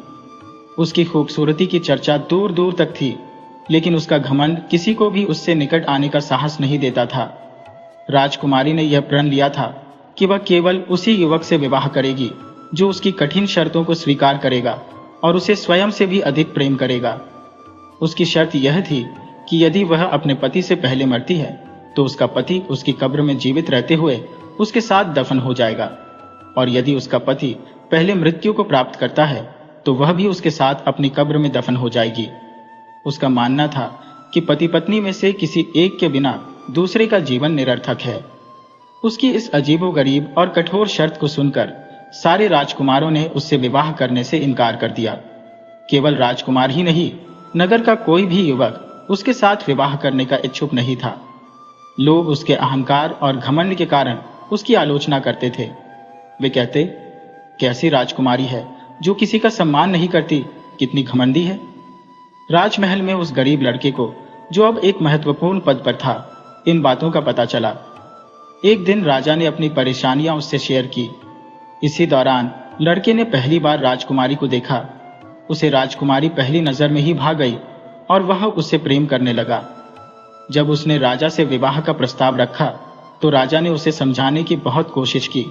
उसकी खूबसूरती की चर्चा दूर दूर तक थी, लेकिन उसका घमंड किसी को भी उससे निकट आने का साहस नहीं देता था। राजकुमारी ने यह प्रण लिया था कि वह केवल उसी युवक से विवाह करेगी जो उसकी कठिन शर्तों को स्वीकार करेगा और उसे स्वयं से भी अधिक प्रेम करेगा। उसकी शर्त यह थी कि यदि वह अपने पति से पहले मरती है तो उसका पति उसकी कब्र में जीवित रहते हुए उसके साथ दफन हो जाएगा, और यदि उसका पति पहले मृत्यु को प्राप्त करता है तो वह भी उसके साथ अपनी कब्र में दफन हो जाएगी। उसका मानना था कि पति पत्नी में से किसी एक के बिना दूसरे का जीवन निरर्थक है। उसकी इस अजीबोगरीब और कठोर शर्त को सुनकर सारे राजकुमारों ने उससे विवाह करने से इनकार कर दिया। केवल राजकुमार ही नहीं, नगर का कोई भी युवक उसके साथ विवाह करने का इच्छुक नहीं था। लोग उसके अहंकार और घमंड के कारण उसकी आलोचना करते थे। वे कहते, कैसी राजकुमारी है जो किसी का सम्मान नहीं करती, कितनी घमंडी है। राजमहल में उस गरीब लड़के को, जो अब एक महत्वपूर्ण पद पर था, इन बातों का पता चला। एक दिन राजा ने अपनी परेशानियां उससे शेयर की। इसी दौरान लड़के ने पहली बार राजकुमारी को देखा। उसे राजकुमारी पहली नजर में ही भा गई और वह उससे प्रेम करने लगा। जब उसने राजा से विवाह का प्रस्ताव रखा तो राजा ने उसे समझाने की बहुत कोशिश की।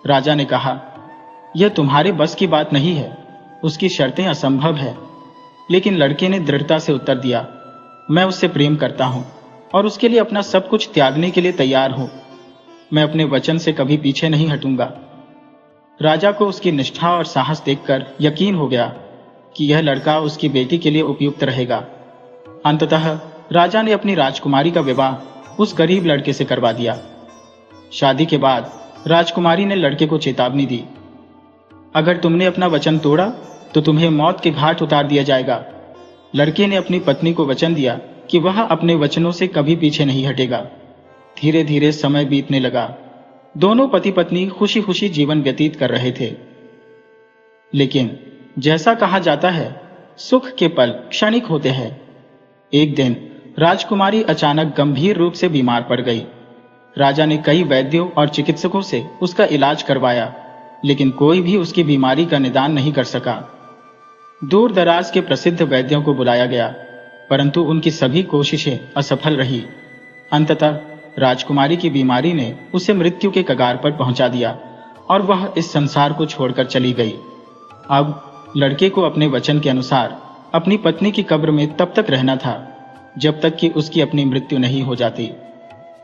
राजा ने कहा, यह तुम्हारे बस की बात नहीं है, उसकी शर्तें असंभव है। लेकिन लड़के ने दृढ़ता से उत्तर दिया, मैं उससे प्रेम करता हूं और उसके लिए अपना सब कुछ त्यागने के लिए तैयार हूं। मैं अपने वचन से कभी पीछे नहीं हटूंगा। राजा को उसकी निष्ठा और साहस देखकर यकीन हो गया कि यह लड़का उसकी बेटी के लिए उपयुक्त रहेगा। अंततः राजा ने अपनी राजकुमारी का विवाह उस गरीब लड़के से करवा दिया। शादी के बाद राजकुमारी ने लड़के को चेतावनी दी, अगर तुमने अपना वचन तोड़ा तो तुम्हें मौत के घाट उतार दिया जाएगा। लड़के ने अपनी पत्नी को वचन दिया कि वह अपने वचनों से कभी पीछे नहीं हटेगा। धीरे धीरे समय बीतने लगा। दोनों पति पत्नी खुशी खुशी जीवन व्यतीत कर रहे थे। लेकिन जैसा कहा जाता है, सुख के पल क्षणिक होते हैं। एक दिन राजकुमारी अचानक गंभीर रूप से बीमार पड़ गई। राजा ने कई वैद्यों और चिकित्सकों से उसका इलाज करवाया, लेकिन कोई भी उसकी बीमारी का निदान नहीं कर सका। दूर दराज के प्रसिद्ध वैद्यों को बुलाया गया, परंतु उनकी सभी कोशिशें असफल रही। अंततः राजकुमारी की बीमारी ने उसे मृत्यु के कगार पर पहुंचा दिया और वह इस संसार को छोड़कर चली गई। अब लड़के को अपने वचन के अनुसार अपनी पत्नी की कब्र में तब तक रहना था जब तक कि उसकी अपनी मृत्यु नहीं हो जाती।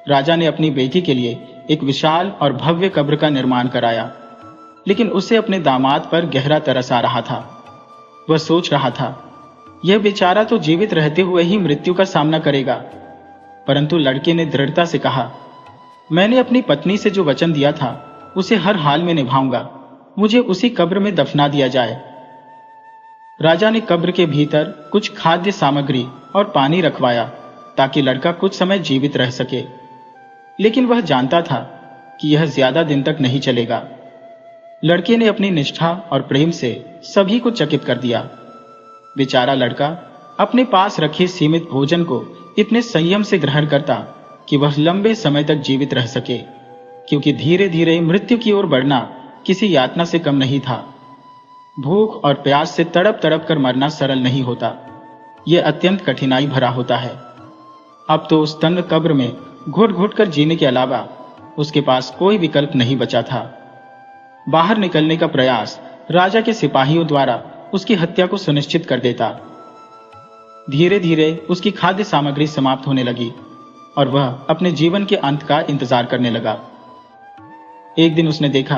राजा ने अपनी बेटी के लिए एक विशाल और भव्य कब्र का निर्माण कराया, लेकिन उसे अपने दामाद पर गहरा तरस आ रहा था। वह सोच रहा था, यह बेचारा तो जीवित रहते हुए ही मृत्यु का सामना करेगा। परंतु लड़के ने दृढ़ता से कहा, मैंने अपनी पत्नी से जो वचन दिया था उसे हर हाल में निभाऊंगा। मुझे उसी कब्र में दफना दिया जाए। राजा ने कब्र के भीतर कुछ खाद्य सामग्री और पानी रखवाया ताकि लड़का कुछ समय जीवित रह सके, लेकिन वह जानता था कि यह ज्यादा दिन तक नहीं चलेगा। लड़के ने अपनी निष्ठा और प्रेम से सभी को चकित कर दिया। बेचारा लड़का अपने पास रखे सीमित भोजन को इतने संयम से ग्रहण करता कि वह लंबे समय तक जीवित रह सके, क्योंकि धीरे धीरे मृत्यु की ओर बढ़ना किसी यातना से कम नहीं था। भूख और प्यास से तड़प तड़प कर मरना सरल नहीं होता, यह अत्यंत कठिनाई भरा होता है। अब तो उस तंग कब्र में घुट घुट कर जीने के अलावा उसके पास कोई विकल्प नहीं बचा था। बाहर निकलने का प्रयास राजा के सिपाहियों द्वारा उसकी हत्या को सुनिश्चित कर देता। धीरे धीरे उसकी खाद्य सामग्री समाप्त होने लगी और वह अपने जीवन के अंत का इंतजार करने लगा। एक दिन उसने देखा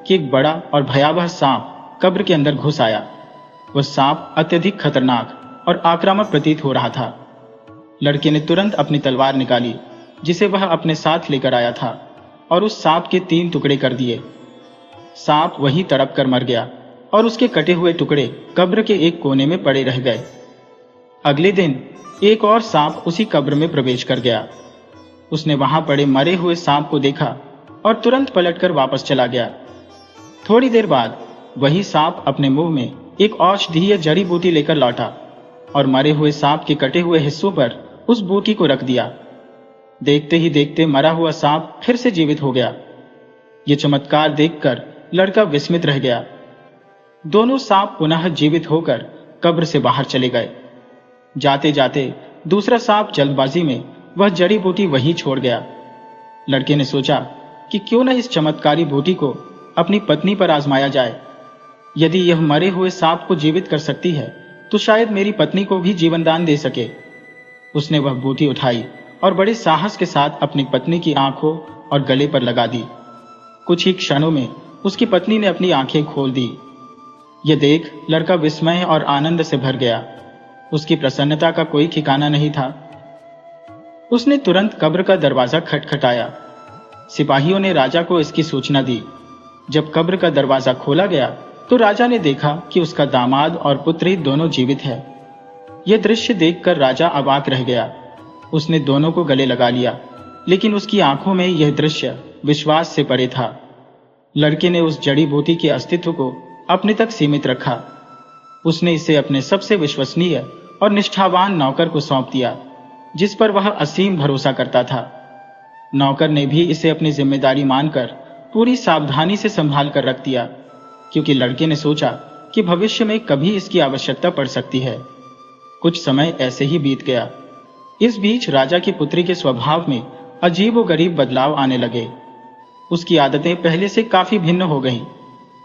कि एक बड़ा और भयावह सांप कब्र के अंदर घुस आया। वह सांप अत्यधिक खतरनाक और आक्रामक प्रतीत हो रहा था। लड़के ने तुरंत अपनी तलवार निकाली, जिसे वह अपने साथ लेकर आया था, और उस सांप के 3 टुकड़े कर दिए। सांप वहीं तड़प कर मर गया और उसके कटे हुए टुकड़े कब्र के एक कोने में पड़े रह गए। अगले दिन एक और सांप उसी कब्र में प्रवेश कर गया। उसने वहां पड़े मरे हुए सांप को देखा और तुरंत पलटकर वापस चला गया। थोड़ी देर बाद वही सांप अपने मुंह में एक औषधीय जड़ी बूटी लेकर लौटा और मरे हुए सांप के कटे हुए हिस्सों पर उस बूटी को रख दिया। देखते ही देखते मरा हुआ सांप फिर से जीवित हो गया। ये चमत्कार देखकर लड़का विस्मित रह गया। दोनों सांप पुनः जीवित होकर कब्र से बाहर चले गए। जाते जाते दूसरा सांप जल्दबाजी में वह जड़ी बूटी वहीं छोड़ गया। लड़के ने सोचा कि क्यों न इस चमत्कारी बूटी को अपनी पत्नी पर आजमाया जाए। यदि यह मरे हुए सांप को जीवित कर सकती है तो शायद मेरी पत्नी को भी जीवन दान दे सके। उसने वह बूटी उठाई और बड़े साहस के साथ अपनी पत्नी की आंखों और गले पर लगा दी। कुछ ही क्षणों में उसकी पत्नी ने अपनी आंखें खोल दी। ये देख लड़का विस्मय और आनंद से भर गया। उसकी प्रसन्नता का कोई ठिकाना नहीं था। उसने तुरंत कब्र का दरवाजा खटखटाया। सिपाहियों ने राजा को इसकी सूचना दी। जब कब्र का दरवाजा खोला गया तो राजा ने देखा कि उसका दामाद और पुत्री दोनों जीवित है। यह दृश्य देखकर राजा अवाक रह गया। उसने दोनों को गले लगा लिया, लेकिन उसकी आंखों में यह दृश्य विश्वास से परे था। लड़के ने उस जड़ी बूटी के अस्तित्व को अपने तक सीमित रखा। उसने इसे अपने सबसे विश्वसनीय और निष्ठावान नौकर को सौंप दिया, जिस पर वह असीम भरोसा करता था। नौकर ने भी इसे अपनी जिम्मेदारी मानकर पूरी सावधानी से संभाल कर रख दिया, क्योंकि लड़के ने सोचा कि भविष्य में कभी इसकी आवश्यकता पड़ सकती है। कुछ समय ऐसे ही बीत गया। इस बीच राजा की पुत्री के स्वभाव में अजीबोगरीब बदलाव आने लगे। उसकी आदतें पहले से काफी भिन्न हो गईं।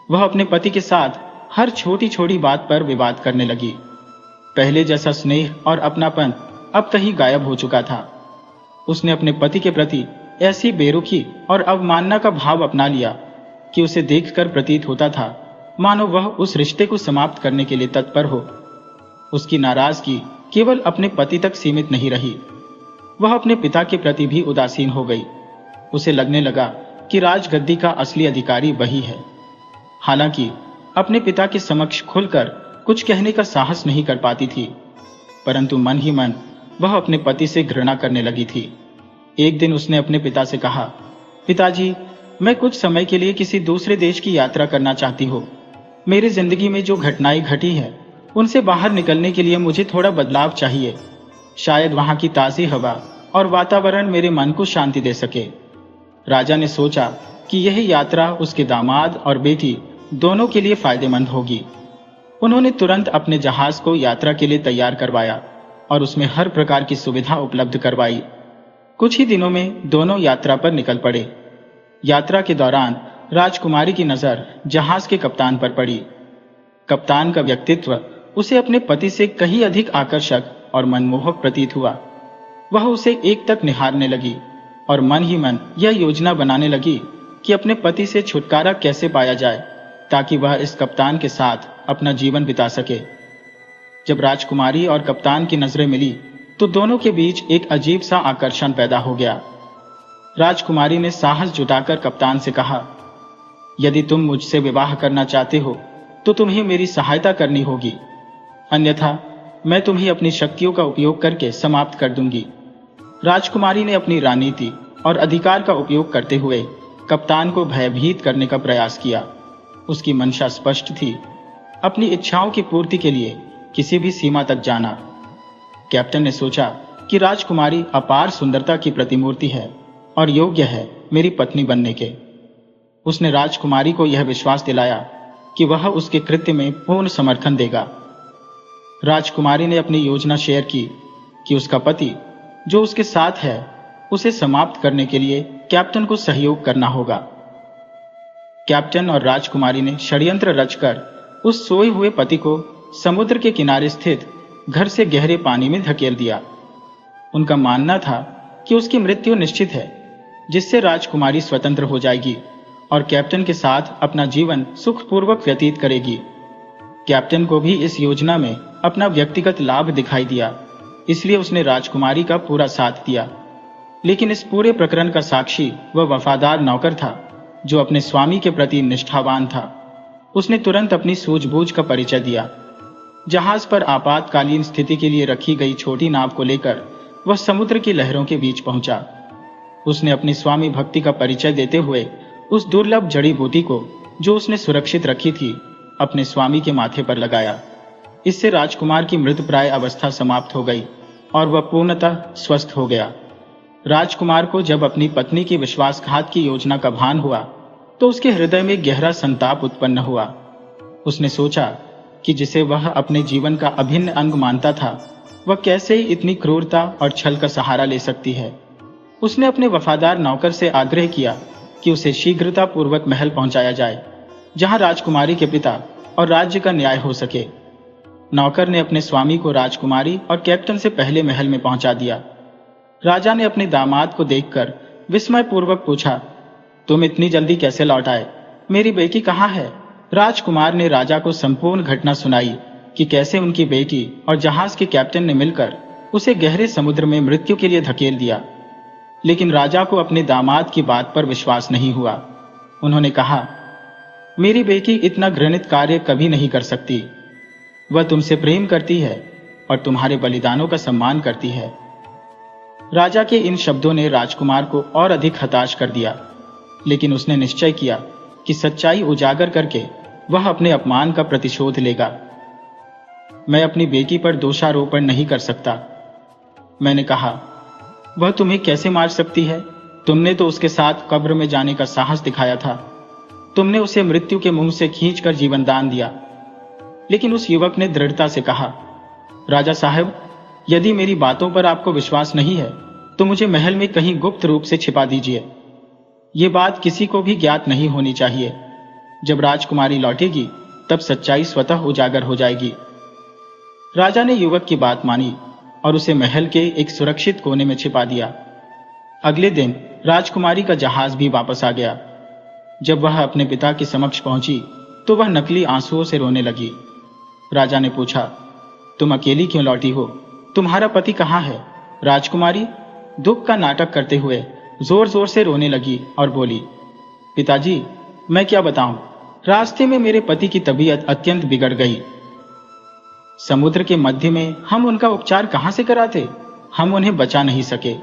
वह अपने पति के साथ हर छोटी छोटी बात पर विवाद करने लगी। पहले जैसा स्नेह और अपनापन अब कहीं गायब हो चुका था। उसने अपने पति के प्रति ऐसी बेरुखी और अवमानना का भाव अपना लिया कि उसे देखकर प्रतीत होता था मानो वह उस रिश्ते को समाप्त करने के लिए तत्पर हो। उसकी नाराजगी केवल अपने पति तक सीमित नहीं रही, वह अपने पिता के प्रति भी उदासीन हो गई। उसे लगने लगा कि राजगद्दी का असली अधिकारी वही है। हालांकि अपने पिता के समक्ष खुलकर कुछ कहने का साहस नहीं कर पाती थी, परंतु मन ही मन वह अपने पति से घृणा करने लगी थी। एक दिन उसने अपने पिता से कहा, पिताजी, मैं कुछ समय के लिए किसी दूसरे देश की यात्रा करना चाहती हूँ। मेरी जिंदगी में जो घटनाएं घटी हैं, उनसे बाहर निकलने के लिए मुझे थोड़ा बदलाव चाहिए। शायद वहां की ताजी हवा और वातावरण मेरे मन को शांति दे सके। राजा ने सोचा कि यह यात्रा उसके दामाद और बेटी दोनों के लिए फायदेमंद होगी। उन्होंने तुरंत अपने जहाज को यात्रा के लिए तैयार करवाया और उसमें हर प्रकार की सुविधा उपलब्ध करवाई। कुछ ही दिनों में दोनों यात्रा पर निकल पड़े। यात्रा के दौरान राजकुमारी की नजर जहाज के कप्तान पर पड़ी। कप्तान का व्यक्तित्व उसे अपने पति से कहीं अधिक आकर्षक और मनमोहक प्रतीत हुआ। वह उसे एकटक निहारने लगी और मन ही मन यह योजना बनाने लगी कि अपने पति से छुटकारा कैसे पाया जाए, ताकि वह इस कप्तान के साथ अपना जीवन बिता सके। जब राजकुमारी और कप्तान की नजरें मिली तो दोनों के बीच एक अजीब सा आकर्षण पैदा हो गया। राजकुमारी ने साहस जुटाकर कप्तान से कहा, यदि तुम मुझसे विवाह करना चाहते हो तो तुम्हें मेरी सहायता करनी होगी, अन्यथा मैं तुम्हें अपनी शक्तियों का उपयोग करके समाप्त कर दूंगी। राजकुमारी ने अपनी राजनीति और अधिकार का उपयोग करते हुए कप्तान को भयभीत करने का प्रयास किया। उसकी मंशा स्पष्ट थी, अपनी इच्छाओं की पूर्ति के लिए किसी भी सीमा तक जाना। कैप्टन ने सोचा कि राजकुमारी अपार सुंदरता की प्रतिमूर्ति है और योग्य है मेरी पत्नी बनने के। उसने राजकुमारी को यह विश्वास दिलाया कि वह उसके कृत्य में पूर्ण समर्थन देगा। राजकुमारी ने अपनी योजना शेयर की कि उसका पति जो उसके साथ है उसे समाप्त करने के लिए कैप्टन को सहयोग करना होगा। कैप्टन और राजकुमारी ने षड्यंत्र रचकर उस सोए हुए पति को समुद्र के किनारे स्थित घर से गहरे पानी में धकेल दिया। उनका मानना था कि उसकी मृत्यु निश्चित है, जिससे राजकुमारी स्वतंत्र हो जाएगी और कैप्टन के साथ अपना जीवन सुखपूर्वक व्यतीत करेगी। कैप्टन को भी इस योजना में अपना व्यक्तिगत लाभ दिखाई दिया, इसलिए उसने राजकुमारी का पूरा साथ दिया। लेकिन इस पूरे प्रकरण का साक्षी वह वफादार नौकर था जो अपने स्वामी के प्रति निष्ठावान था। उसने तुरंत अपनी सूझबूझ का परिचय दिया। जहाज पर आपातकालीन स्थिति के लिए रखी गई छोटी नाव को लेकर वह समुद्र की लहरों के बीच पहुंचा। उसने अपनी स्वामी भक्ति का परिचय देते हुए उस दुर्लभ जड़ी बूटी को जो उसने सुरक्षित रखी थी अपने स्वामी के माथे पर लगाया। इससे राजकुमार की मृतप्राय अवस्था समाप्त हो गई और वह पूर्णतः स्वस्थ हो गया। राजकुमार को जब अपनी पत्नी की विश्वासघात की योजना का भान हुआ तो उसके हृदय में गहरा संताप उत्पन्न हुआ। उसने सोचा कि जिसे वह अपने जीवन का अभिन्न अंग मानता था, वह कैसे इतनी क्रूरता और छल का सहारा ले सकती है। उसने अपने वफादार नौकर से आग्रह किया कि उसे शीघ्रता पूर्वक महल पहुंचाया जाए, जहां राजकुमारी के पिता और राज्य का न्याय हो सके। नौकर ने अपने स्वामी को राजकुमारी और कैप्टन से पहले महल में पहुंचा दिया। राजा ने अपने दामाद को देखकर विस्मय पूर्वक पूछा, तुम इतनी जल्दी कैसे लौट आए? मेरी बेटी कहाँ है? राजकुमार ने राजा को संपूर्ण घटना सुनाई कि कैसे उनकी बेटी और जहाज के कैप्टन ने मिलकर उसे गहरे समुद्र में मृत्यु के लिए धकेल दिया। लेकिन राजा को अपने दामाद की बात पर विश्वास नहीं हुआ। उन्होंने कहा, मेरी बेटी इतना घृणित कार्य कभी नहीं कर सकती। वह तुमसे प्रेम करती है और तुम्हारे बलिदानों का सम्मान करती है। राजा के इन शब्दों ने राजकुमार को और अधिक हताश कर दिया, लेकिन उसने निश्चय किया कि सच्चाई उजागर करके वह अपने अपमान का प्रतिशोध लेगा। मैं अपनी बेटी पर दोषारोपण नहीं कर सकता, मैंने कहा। वह तुम्हें कैसे मार सकती है? तुमने तो उसके साथ कब्र में जाने का साहस दिखाया था। तुमने उसे मृत्यु के मुंह से खींचकर जीवन दान दिया। लेकिन उस युवक ने दृढ़ता से कहा, राजा साहब, यदि मेरी बातों पर आपको विश्वास नहीं है तो मुझे महल में कहीं गुप्त रूप से छिपा दीजिए। ये बात किसी को भी ज्ञात नहीं होनी चाहिए। जब राजकुमारी लौटेगी तब सच्चाई स्वतः उजागर हो जाएगी। राजा ने युवक की बात मानी और उसे महल के एक सुरक्षित कोने में छिपा दिया। अगले दिन राजकुमारी का जहाज भी वापस आ गया। जब वह अपने पिता के समक्ष पहुंची तो वह नकली आंसुओं से रोने लगी। राजा ने पूछा, तुम अकेली क्यों लौटी हो? तुम्हारा पति कहाँ है? राजकुमारी दुख का नाटक करते हुए जोर जोर से रोने लगी और बोली, पिताजी, मैं क्या बताऊं, रास्ते में मेरे पति की तबीयत अत्यंत बिगड़ गई। समुद्र के मध्य में हम उनका उपचार कहां से कराते? हम उन्हें बचा नहीं सके।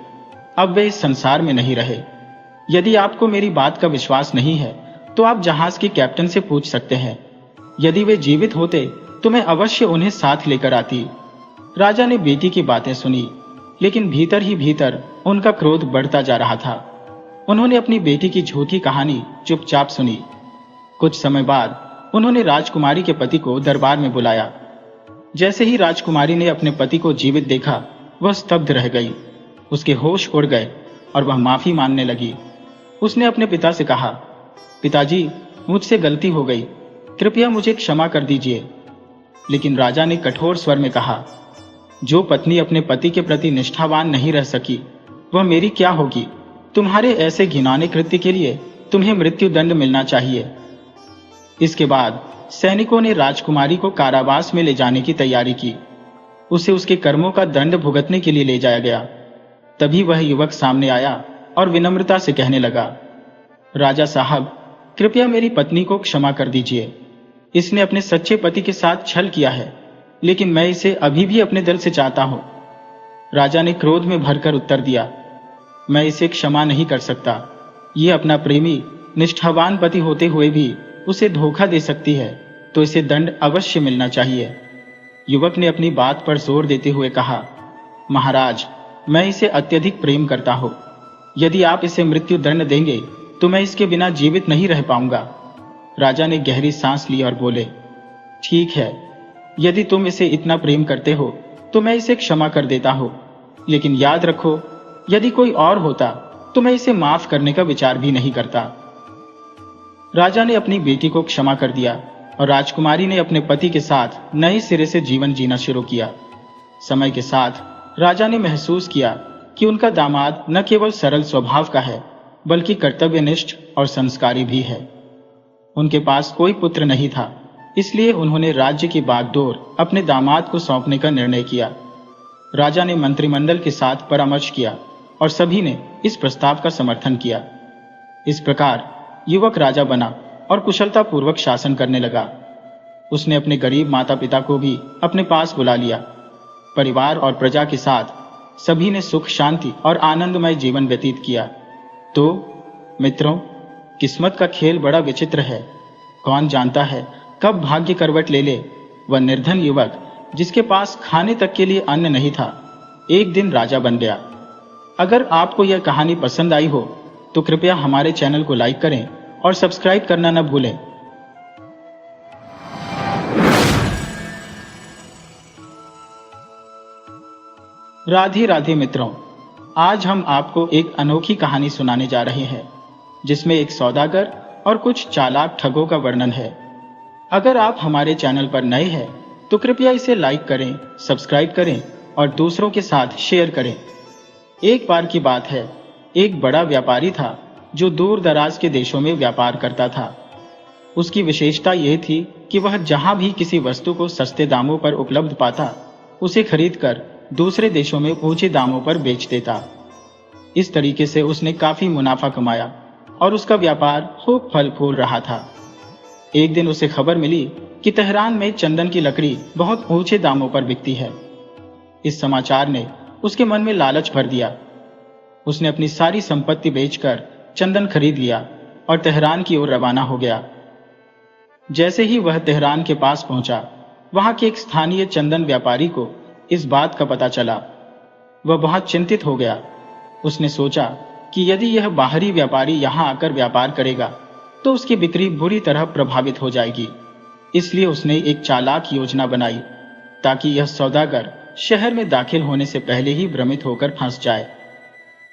अब वे इस संसार में नहीं रहे। यदि आपको मेरी बात का विश्वास नहीं है तो आप जहाज के कैप्टन से पूछ सकते हैं। यदि वे जीवित होते तो मैं अवश्य उन्हें साथ लेकर आती। राजा ने बेटी की बातें सुनी, लेकिन भीतर ही भीतर उनका क्रोध बढ़ता जा रहा था। उन्होंने अपनी बेटी की झूठी कहानी चुपचाप सुनी। कुछ समय बाद उन्होंने राजकुमारी के पति को दरबार में बुलाया। जैसे ही राजकुमारी ने अपने पति को जीवित देखा, वह स्तब्ध रह गई। उसके होश उड़ गए और वह माफी मांगने लगी। उसने अपने पिता से कहा, पिताजी, मुझसे गलती हो गई, कृपया मुझे क्षमा कर दीजिए। लेकिन राजा ने कठोर स्वर में कहा, जो पत्नी अपने पति के प्रति निष्ठावान नहीं रह सकी, वह मेरी क्या होगी? तुम्हारे ऐसे घिनौने कृत्य के लिए तुम्हें मृत्यु दंड मिलना चाहिए। इसके बाद सैनिकों ने राजकुमारी को कारावास में ले जाने की तैयारी की। उसे उसके कर्मों का दंड भुगतने के लिए ले जाया गया। तभी वह युवक सामने आया और विनम्रता से कहने लगा, राजा साहब, कृपया मेरी पत्नी को क्षमा कर दीजिए। इसने अपने सच्चे पति के साथ छल किया है, लेकिन मैं इसे अभी भी अपने दिल से चाहता हूं। राजा ने क्रोध में भरकर उत्तर दिया, मैं इसे क्षमा नहीं कर सकता। ये अपना प्रेमी निष्ठावान पति होते हुए भी उसे धोखा दे सकती है, तो इसे दंड अवश्य मिलना चाहिए। युवक ने अपनी बात पर जोर देते हुए कहा, महाराज, मैं इसे अत्यधिक प्रेम करता हूं। यदि आप इसे मृत्यु दंड देंगे तो मैं इसके बिना जीवित नहीं रह पाऊंगा। राजा ने गहरी सांस ली और बोले, ठीक है, यदि तुम इसे इतना प्रेम करते हो तो मैं इसे क्षमा कर देता हूं। लेकिन याद रखो, यदि कोई और होता तो मैं इसे माफ करने का विचार भी नहीं करता। राजा ने अपनी बेटी को क्षमा कर दिया और राजकुमारी ने अपने पति के साथ नए सिरे से जीवन जीना शुरू किया। समय के साथ राजा ने महसूस किया कि उनका दामाद न केवल सरल स्वभाव का है, बल्कि कर्तव्यनिष्ठ और संस्कारी भी है। उनके पास कोई पुत्र नहीं था, इसलिए उन्होंने राज्य की बागडोर अपने दामाद को सौंपने का निर्णय किया। राजा ने मंत्रिमंडल के साथ परामर्श किया और सभी ने इस प्रस्ताव का समर्थन किया। इस प्रकार युवक राजा बना और कुशलतापूर्वक शासन करने लगा। उसने अपने गरीब माता पिता को भी अपने पास बुला लिया। परिवार और प्रजा के साथ सभी ने सुख, शांति और आनंदमय जीवन व्यतीत किया। तो मित्रों, किस्मत का खेल बड़ा विचित्र है। कौन जानता है कब भाग्य करवट ले ले। वह निर्धन युवक, जिसके पास खाने तक के लिए अन्न नहीं था, एक दिन राजा बन गया। अगर आपको यह कहानी पसंद आई हो तो कृपया हमारे चैनल को लाइक करें और सब्सक्राइब करना न भूलें। राधे राधे मित्रों, आज हम आपको एक अनोखी कहानी सुनाने जा रहे हैं, जिसमें एक सौदागर और कुछ चालाक ठगों का वर्णन है। अगर आप हमारे चैनल पर नए हैं तो कृपया इसे लाइक करें, सब्सक्राइब करें और दूसरों के साथ शेयर करें। एक बार की बात है, एक बड़ा व्यापारी था जो दूर दराज के देशों में व्यापार करता था। उसकी विशेषता यह थी कि वह जहां भी किसी वस्तु को सस्ते दामों पर उपलब्ध पाता, उसे खरीदकर दूसरे देशों में ऊंचे दामों पर बेच देता। इस तरीके से उसने काफी मुनाफा कमाया और उसका व्यापार खूब फल फूल रहा था। एक दिन उसे खबर मिली कि तेहरान में चंदन की लकड़ी बहुत ऊंचे दामों पर बिकती है। इस समाचार ने उसके मन में लालच भर दिया। उसने अपनी सारी संपत्ति बेचकर चंदन खरीद लिया और तेहरान की ओर रवाना हो गया। जैसे ही वह तेहरान के पास पहुंचा, वहां के एक स्थानीय चंदन व्यापारी को इस बात का पता चला। वह बहुत चिंतित हो गया। उसने सोचा कि यदि यह बाहरी व्यापारी यहां आकर व्यापार करेगा तो उसकी बिक्री बुरी तरह प्रभावित हो जाएगी। इसलिए उसने एक चालाक योजना बनाई ताकि यह सौदागर शहर में दाखिल होने से पहले ही भ्रमित होकर फंस जाए।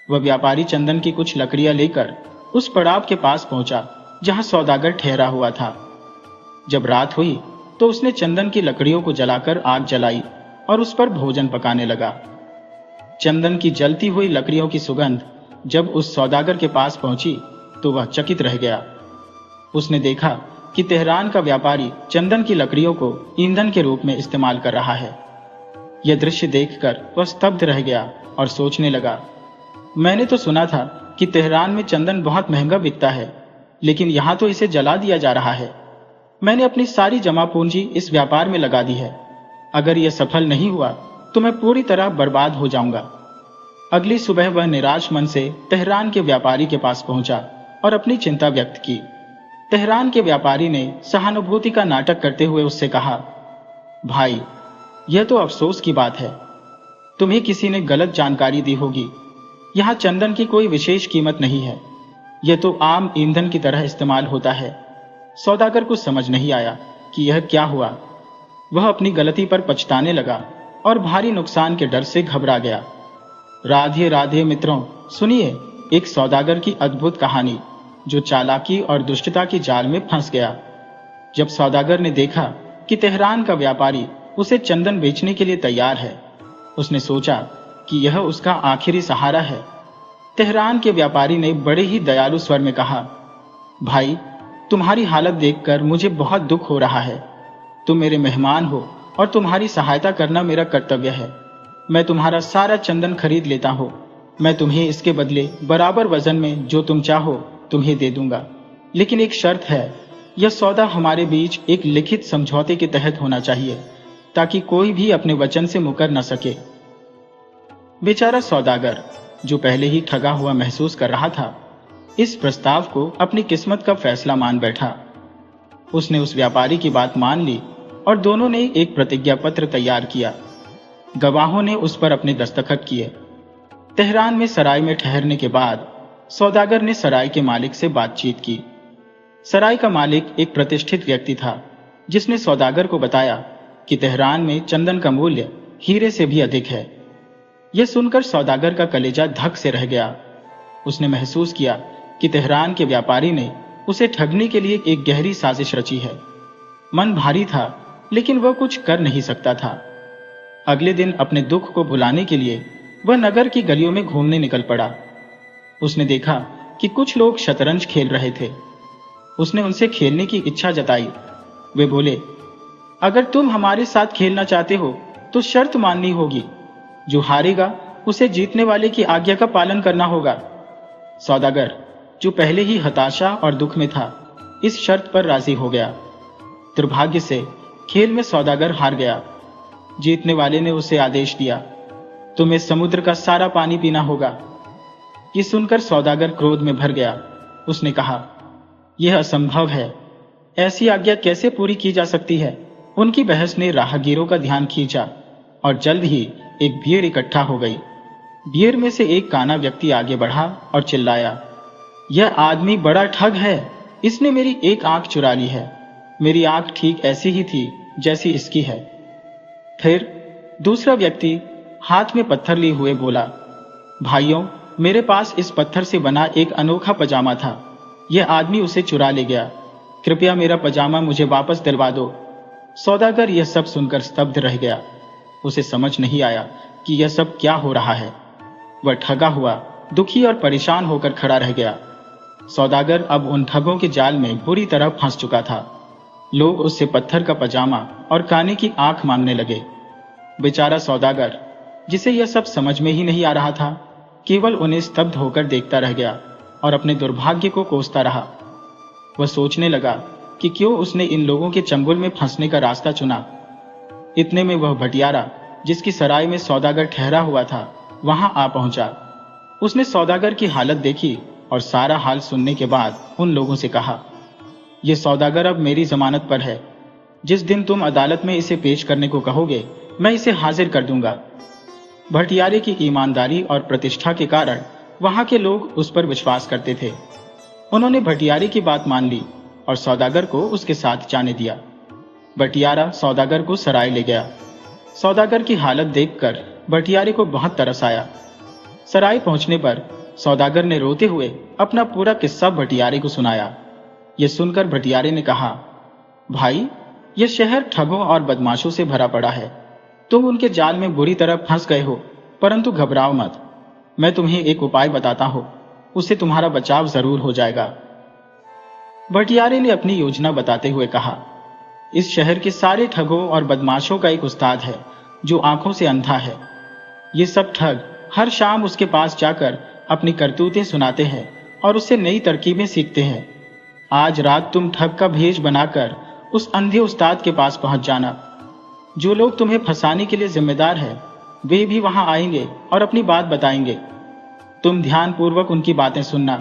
वह व्यापारी चंदन की कुछ लकड़ियां लेकर उस पड़ाव के पास पहुंचा जहां सौदागर ठहरा हुआ था। जब रात हुई तो उसने चंदन की लकड़ियों को जलाकर आग जलाई और उस पर भोजन पकाने लगा। चंदन की जलती हुई लकड़ियों की सुगंध जब उस सौदागर के पास पहुंची तो वह चकित रह गया। उसने देखा कि तेहरान का व्यापारी चंदन की लकड़ियों को ईंधन के रूप में इस्तेमाल कर रहा है। यह दृश्य देखकर वह स्तब्ध रह गया और सोचने लगा, मैंने तो सुना था कि तेहरान में चंदन बहुत महंगा बिकता है, लेकिन यहां तो इसे जला दिया जा रहा है। मैंने अपनी सारी जमा पूंजी इस व्यापार में लगा दी है। अगर यह सफल नहीं हुआ तो मैं पूरी तरह बर्बाद हो जाऊंगा। अगली सुबह वह निराश मन से तेहरान के व्यापारी के पास पहुंचा और अपनी चिंता व्यक्त की। तेहरान के व्यापारी ने सहानुभूति का नाटक करते हुए उससे कहा, भाई, यह तो अफसोस की बात है। तुम्हें किसी ने गलत जानकारी दी होगी। यहाँ चंदन की कोई विशेष कीमत नहीं है। यह तो आम ईंधन की तरह इस्तेमाल होता है। सौदागर को समझ नहीं आया कि यह क्या हुआ। वह अपनी गलती पर पछताने लगा और भारी नुकसान के डर से घबरा गया। राधे राधे मित्रों, सुनिए एक सौदागर की अद्भुत कहानी जो चालाकी और दुष्टता की जाल में फंस गया। जब सौदागर ने देखा कि तेहरान का व्यापारी उसे चंदन बेचने के लिए तैयार है, उसने सोचा कि यह उसका आखिरी सहारा है। तेहरान के व्यापारी ने बड़े ही दयालु स्वर में कहा, भाई, तुम्हारी हालत देखकर मुझे बहुत दुख हो रहा है। तुम मेरे मेहमान हो और तुम्हारी सहायता करना मेरा कर्तव्य है। मैं तुम्हारा सारा चंदन खरीद लेता हूँ। मैं तुम्हें इसके बदले बराबर वजन में जो तुम चाहो तुम्हें दे दूंगा, लेकिन एक शर्त है। यह सौदा हमारे बीच एक लिखित समझौते के तहत होना चाहिए ताकि कोई भी अपने वचन से मुकर न सके। बेचारा सौदागर, जो पहले ही ठगा हुआ महसूस कर रहा था, इस प्रस्ताव को अपनी किस्मत का फैसला मान बैठा। उसने उस व्यापारी की बात मान ली और दोनों ने एक प्रतिज्ञा पत्र तैयार किया। गवाहों ने उस पर अपने दस्तखत किए। तेहरान में सराय में ठहरने के बाद सौदागर ने सराय के मालिक से बातचीत की। सराय का मालिक एक प्रतिष्ठित व्यक्ति था, जिसने सौदागर को बताया कि तेहरान में चंदन का मूल्य हीरे से भी अधिक है। यह सुनकर सौदागर का कलेजा धक से रह गया। उसने महसूस किया कि तेहरान के व्यापारी ने उसे ठगने के लिए एक गहरी साजिश रची है। मन भारी था, लेकिन वह कुछ कर नहीं सकता था। अगले दिन अपने दुख को भुलाने के लिए वह नगर की गलियों में घूमने निकल पड़ा। उसने देखा कि कुछ लोग शतरंज खेल रहे थे। उसने उनसे खेलने की इच्छा जताई। वे बोले, अगर तुम हमारे साथ खेलना चाहते हो तो शर्त माननी होगी। जो हारेगा उसे जीतने वाले की आज्ञा का पालन करना होगा। सौदागर, जो पहले ही हताशा और दुख में था, इस शर्त पर राजी हो गया। दुर्भाग्य से खेल में सौदागर हार गया। जीतने वाले ने उसे आदेश दिया, तुम्हें समुद्र का सारा पानी पीना होगा। ये सुनकर सौदागर क्रोध में भर गया। उसने कहा, यह असंभव है। ऐसी आज्ञा कैसे पूरी की जा सकती है। उनकी बहस ने राहगीरों का ध्यान खींचा और जल्द ही एक भीड़ इकट्ठा हो गई। भीड़ में से एक काना व्यक्ति आगे बढ़ा और चिल्लाया, यह आदमी बड़ा ठग है। इसने मेरी एक आंख चुरा ली है। मेरी आंख ठीक ऐसी ही थी जैसी इसकी है। फिर दूसरा व्यक्ति हाथ में पत्थर लिए हुए बोला, भाइयों, मेरे पास इस पत्थर से बना एक अनोखा पजामा था। यह आदमी उसे चुरा ले गया। कृपया मेरा पजामा मुझे वापस दिलवा दो। सौदागर यह सब सुनकर स्तब्ध रह गया। उसे समझ नहीं आया कि यह सब क्या हो रहा है। वह ठगा हुआ, दुखी और परेशान होकर खड़ा रह गया। सौदागर अब उन ठगों के जाल में बुरी तरह फंस चुका था। लोग उससे पत्थर का पजामा और काने की आंख मांगने लगे। बेचारा सौदागर, जिसे यह सब समझ में ही नहीं आ रहा था, केवल उन्हें स्तब्ध होकर देखता रह गया और अपने दुर्भाग्य को कोसता रहा। वह सोचने लगा कि क्यों उसने इन लोगों के चंगुल में फंसने का रास्ता चुना। इतने में वह भटियारा, जिसकी सराय में सौदागर ठहरा हुआ था, वहां आ पहुंचा। उसने सौदागर की हालत देखी और सारा हाल सुनने के बाद उन लोगों से कहा, यह सौदागर अब मेरी जमानत पर है। जिस दिन तुम अदालत में इसे पेश करने को कहोगे, मैं इसे हाजिर कर दूंगा। भटियारे की ईमानदारी और प्रतिष्ठा के कारण वहां के लोग उस पर विश्वास करते थे। उन्होंने भटियारे की बात मान ली और सौदागर को उसके साथ जाने दिया। भटियारा सौदागर को सराय ले गया। सौदागर की हालत देखकर भटियारे को बहुत तरस आया। सराय पहुंचने पर सौदागर ने रोते हुए अपना पूरा किस्सा भटियारे को सुनाया। यह सुनकर भटियारे ने कहा, भाई, यह शहर ठगों और बदमाशों से भरा पड़ा है। तुम उनके जाल में बुरी तरह फंस गए हो, परंतु घबराओ मत। मैं तुम्हें एक उपाय बताता हूं, उससे तुम्हारा बचाव जरूर हो जाएगा। भटियारे ने अपनी योजना बताते हुए कहा, इस शहर के सारे ठगों और बदमाशों का एक उस्ताद है जो आंखों से अंधा है। ये सब ठग हर शाम उसके पास जाकर अपनी करतूतें सुनाते हैं और उससे नई तरकीबें सीखते हैं। आज रात तुम ठग का भेष बनाकर उस अंधे उस्ताद के पास पहुंच जाना। जो लोग तुम्हें फंसाने के लिए जिम्मेदार है, वे भी वहां आएंगे और अपनी बात बताएंगे। तुम ध्यानपूर्वक उनकी बातें सुनना।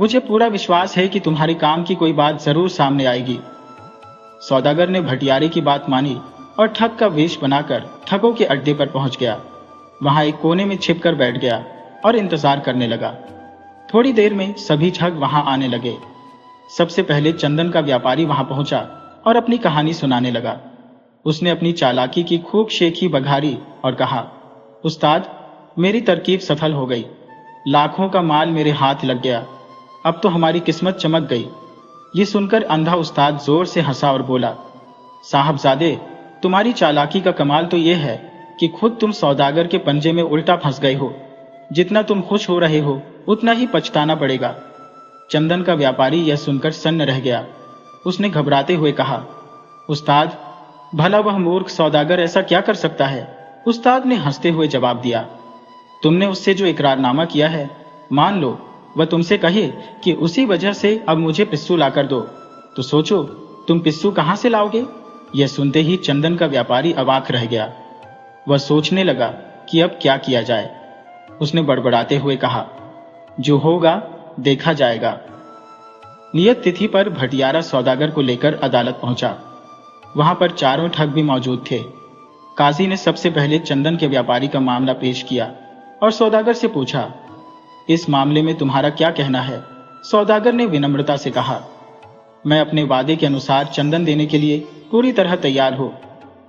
मुझे पूरा विश्वास है कि तुम्हारे काम की कोई बात जरूर सामने आएगी। सौदागर ने भटियारे की बात मानी और ठग का वेश बनाकर ठगों के अड्डे पर पहुंच गया। वहां एक कोने में छिपकर बैठ गया और इंतजार करने लगा। थोड़ी देर में सभी ठग वहां आने लगे। सबसे पहले चंदन का व्यापारी वहां पहुंचा और अपनी कहानी सुनाने लगा। उसने अपनी चालाकी की खूब शेखी बघारी और कहा, उस्ताद, मेरी तरकीब सफल हो गई। लाखों का माल मेरे हाथ लग गया। अब तो हमारी किस्मत चमक गई। ये सुनकर अंधा उस्ताद जोर से हंसा और बोला, साहबजादे, तुम्हारी चालाकी का कमाल तो यह है कि खुद तुम सौदागर के पंजे में उल्टा फंस गए हो। जितना तुम खुश हो रहे हो, उतना ही पछताना पड़ेगा। चंदन का व्यापारी यह सुनकर सन्न रह गया। उसने घबराते हुए कहा, उस्ताद, भला वह मूर्ख सौदागर ऐसा क्या कर सकता है? उस्ताद ने हंसते हुए जवाब दिया, तुमने उससे जो इकरारनामा किया है, मान लो वह तुमसे कहे कि उसी वजह से अब मुझे पिस्सू लाकर दो, तो सोचो तुम पिस्सू कहां से लाओगे? यह सुनते ही चंदन का व्यापारी अवाक रह गया। वह सोचने लगा कि अब क्या किया जाए। उसने बड़बड़ाते हुए कहा, जो होगा देखा जाएगा। नियत तिथि पर भटियारा सौदागर को लेकर अदालत पहुंचा। वहां पर चारों ठग भी मौजूद थे। काजी ने सबसे पहले चंदन के व्यापारी का मामला पेश किया और सौदागर से पूछा, इस मामले में तुम्हारा क्या कहना है? सौदागर ने विनम्रता से कहा, मैं अपने वादे के अनुसार चंदन देने के लिए पूरी तरह तैयार हूं,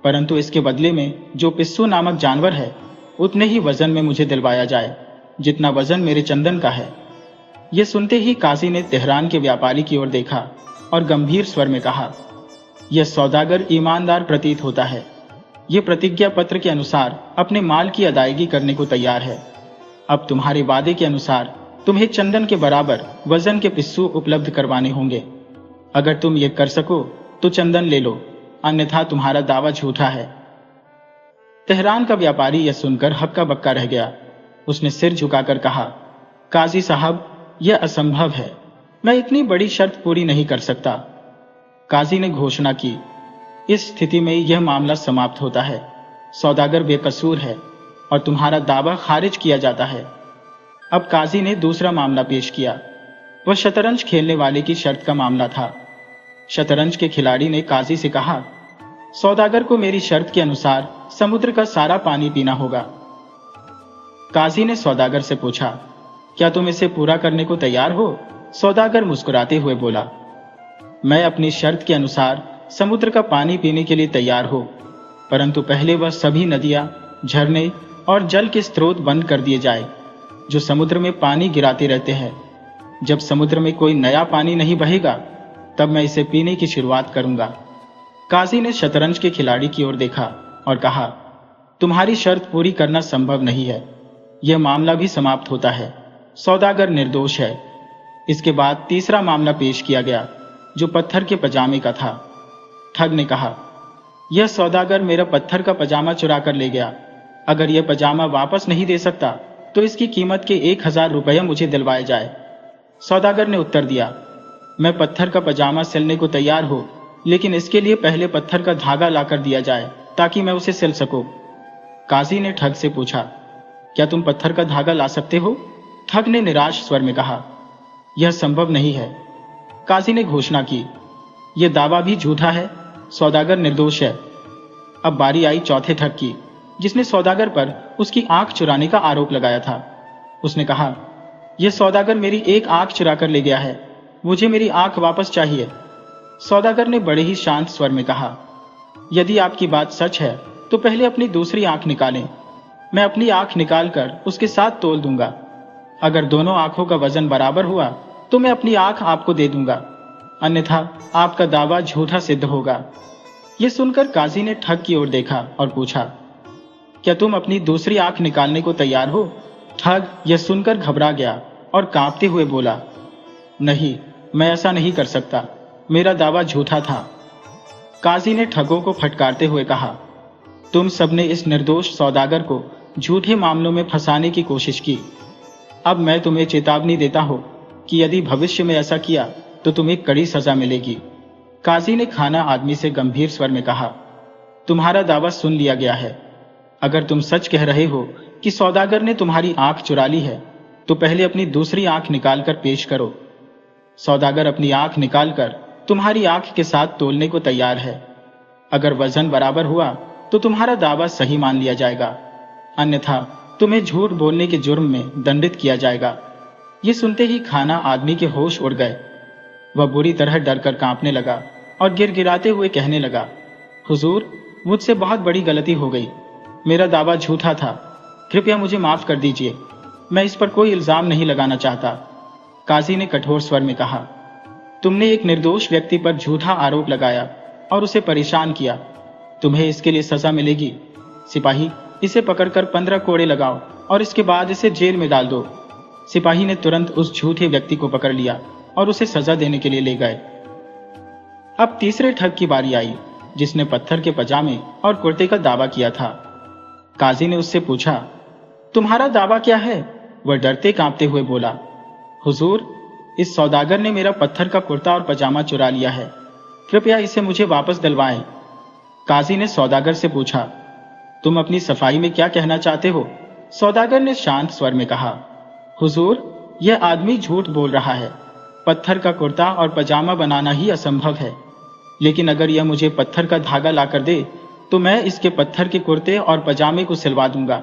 परंतु इसके बदले में जो पिस्सू नामक जानवर है, उतने ही वजन में मुझे दिलवाया जाए जितना वजन मेरे चंदन का है। यह सुनते ही काजी ने तेहरान के व्यापारी की ओर देखा और गंभीर स्वर में कहा, यह सौदागर ईमानदार प्रतीत होता है। यह प्रतिज्ञा पत्र के अनुसार अपने माल की अदायगी करने को तैयार है। अब तुम्हारे वादे के अनुसार तुम्हें चंदन के बराबर वजन के पिस्सू उपलब्ध करवाने होंगे। अगर तुम ये कर सको तो चंदन ले लो, अन्यथा तुम्हारा दावा झूठा है। तेहरान का व्यापारी यह सुनकर हक्का बक्का रह गया। उसने सिर झुकाकर कहा, काजी साहब, यह असंभव है। मैं इतनी बड़ी शर्त पूरी नहीं कर सकता। काजी ने घोषणा की, इस स्थिति में यह मामला समाप्त होता है। सौदागर बेकसूर है और तुम्हारा दावा खारिज किया जाता है। अब काजी ने दूसरा मामला पेश किया। वह शतरंज खेलने वाले की शर्त का मामला था। शतरंज के खिलाड़ी ने काजी से कहा, सौदागर को मेरी शर्त के अनुसार समुद्र का सारा पानी पीना होगा। काजी ने सौदागर से पूछा, क्या तुम इसे पूरा करने को तैयार हो? सौदागर मुस्कुराते हुए बोला, मैं अपनी शर्त के अनुसार समुद्र का पानी पीने के लिए तैयार हूं, परंतु पहले वह सभी नदियां, झरने और जल के स्रोत बंद कर दिए जाए जो समुद्र में पानी गिराते रहते हैं। जब समुद्र में कोई नया पानी नहीं बहेगा, तब मैं इसे पीने की शुरुआत करूंगा। काजी ने शतरंज के खिलाड़ी की ओर देखा और कहा, तुम्हारी शर्त पूरी करना संभव नहीं है। यह मामला भी समाप्त होता है। सौदागर निर्दोष है। इसके बाद तीसरा मामला पेश किया गया, जो पत्थर के पजामे का था। ठग ने कहा, यह सौदागर मेरा पत्थर का पजामा चुरा कर ले गया। अगर यह पजामा वापस नहीं दे सकता तो इसकी कीमत के 1000 रुपये मुझे दिलवाए जाए। सौदागर ने उत्तर दिया, मैं पत्थर का पजामा सिलने को तैयार हूं, लेकिन इसके लिए पहले पत्थर का धागा लाकर दिया जाए ताकि मैं उसे सिल सकूं। काजी ने ठग से पूछा, क्या तुम पत्थर का धागा ला सकते हो? ठग ने निराश स्वर में कहा, यह संभव नहीं है। काजी ने घोषणा की, यह दावा भी झूठा है। सौदागर निर्दोष है। अब बारी आई चौथे ठग की, जिसने सौदागर पर उसकी आंख चुराने का आरोप लगाया था। उसने कहा, यह सौदागर मेरी एक आंख चुरा कर ले गया है, मुझे मेरी आंख वापस चाहिए। सौदागर ने बड़े ही शांत स्वर में कहा, यदि आपकी बात सच है तो पहले अपनी दूसरी आंख निकालें। मैं अपनी आंख निकालकर उसके साथ तोल दूंगा। अगर दोनों आंखों का वजन बराबर हुआ तो मैं अपनी आंख आपको दे दूंगा, अन्यथा आपका दावा झूठा सिद्ध होगा। यह सुनकर काजी ने ठग की ओर देखा और पूछा, क्या तुम अपनी दूसरी आंख निकालने को तैयार हो? ठग यह सुनकर घबरा गया और कांपते हुए बोला, नहीं, मैं ऐसा नहीं कर सकता, मेरा दावा झूठा था। काजी ने ठगों को फटकारते हुए कहा, तुम सबने इस निर्दोष सौदागर को झूठे मामलों में फंसाने की कोशिश की। अब मैं तुम्हें चेतावनी देता हूं कि यदि भविष्य में ऐसा किया तो तुम्हें कड़ी सजा मिलेगी। काजी ने खाना आदमी से गंभीर स्वर में कहा, तुम्हारा दावा सुन लिया गया है। अगर तुम सच कह रहे हो कि सौदागर ने तुम्हारी आंख चुरा ली है तो पहले अपनी दूसरी आंख निकालकर पेश करो। सौदागर अपनी आंख निकालकर तुम्हारी आंख के साथ तोलने को तैयार है। अगर वजन बराबर हुआ तो तुम्हारा दावा सही मान लिया जाएगा, अन्यथा तुम्हें झूठ बोलने के जुर्म में दंडित किया जाएगा। ये सुनते ही खाना आदमी के होश उड़ गए। वह बुरी तरह डरकर कांपने लगा और गिड़गिड़ाते हुए कहने लगा, हुजूर, मुझसे बहुत बड़ी गलती हो गई। मेरा दावा झूठा था, कृपया मुझे माफ कर दीजिए। मैं इस पर कोई इल्जाम नहीं लगाना चाहता। काजी ने कठोर स्वर में कहा, तुमने एक निर्दोष व्यक्ति पर झूठा आरोप लगाया और उसे परेशान किया। तुम्हें इसके लिए सजा मिलेगी। सिपाही, इसे पकड़कर 15 कोड़े लगाओ और इसके बाद इसे जेल में डाल दो। सिपाही ने तुरंत उस झूठे व्यक्ति को पकड़ लिया और उसे सजा देने के लिए ले गए। अब तीसरे ठग की बारी आई, जिसने पत्थर के पजामे और कुर्ते का दावा किया था। काजी ने उससे पूछा, तुम्हारा दावा क्या है? वह डरते कांपते हुए बोला, हुजूर, इस सौदागर ने मेरा पत्थर का कुर्ता और पजामा चुरा लिया है, कृपया इसे मुझे वापस दिलवाएं। काजी ने सौदागर से पूछा, तुम अपनी सफाई में क्या कहना चाहते हो? सौदागर ने शांत स्वर में कहा, हुजूर, यह आदमी झूठ बोल रहा है। पत्थर का कुर्ता और पजामा बनाना ही असंभव है, लेकिन अगर यह मुझे पत्थर का धागा लाकर दे तो मैं इसके पत्थर के कुर्ते और पजामे को सिलवा दूंगा।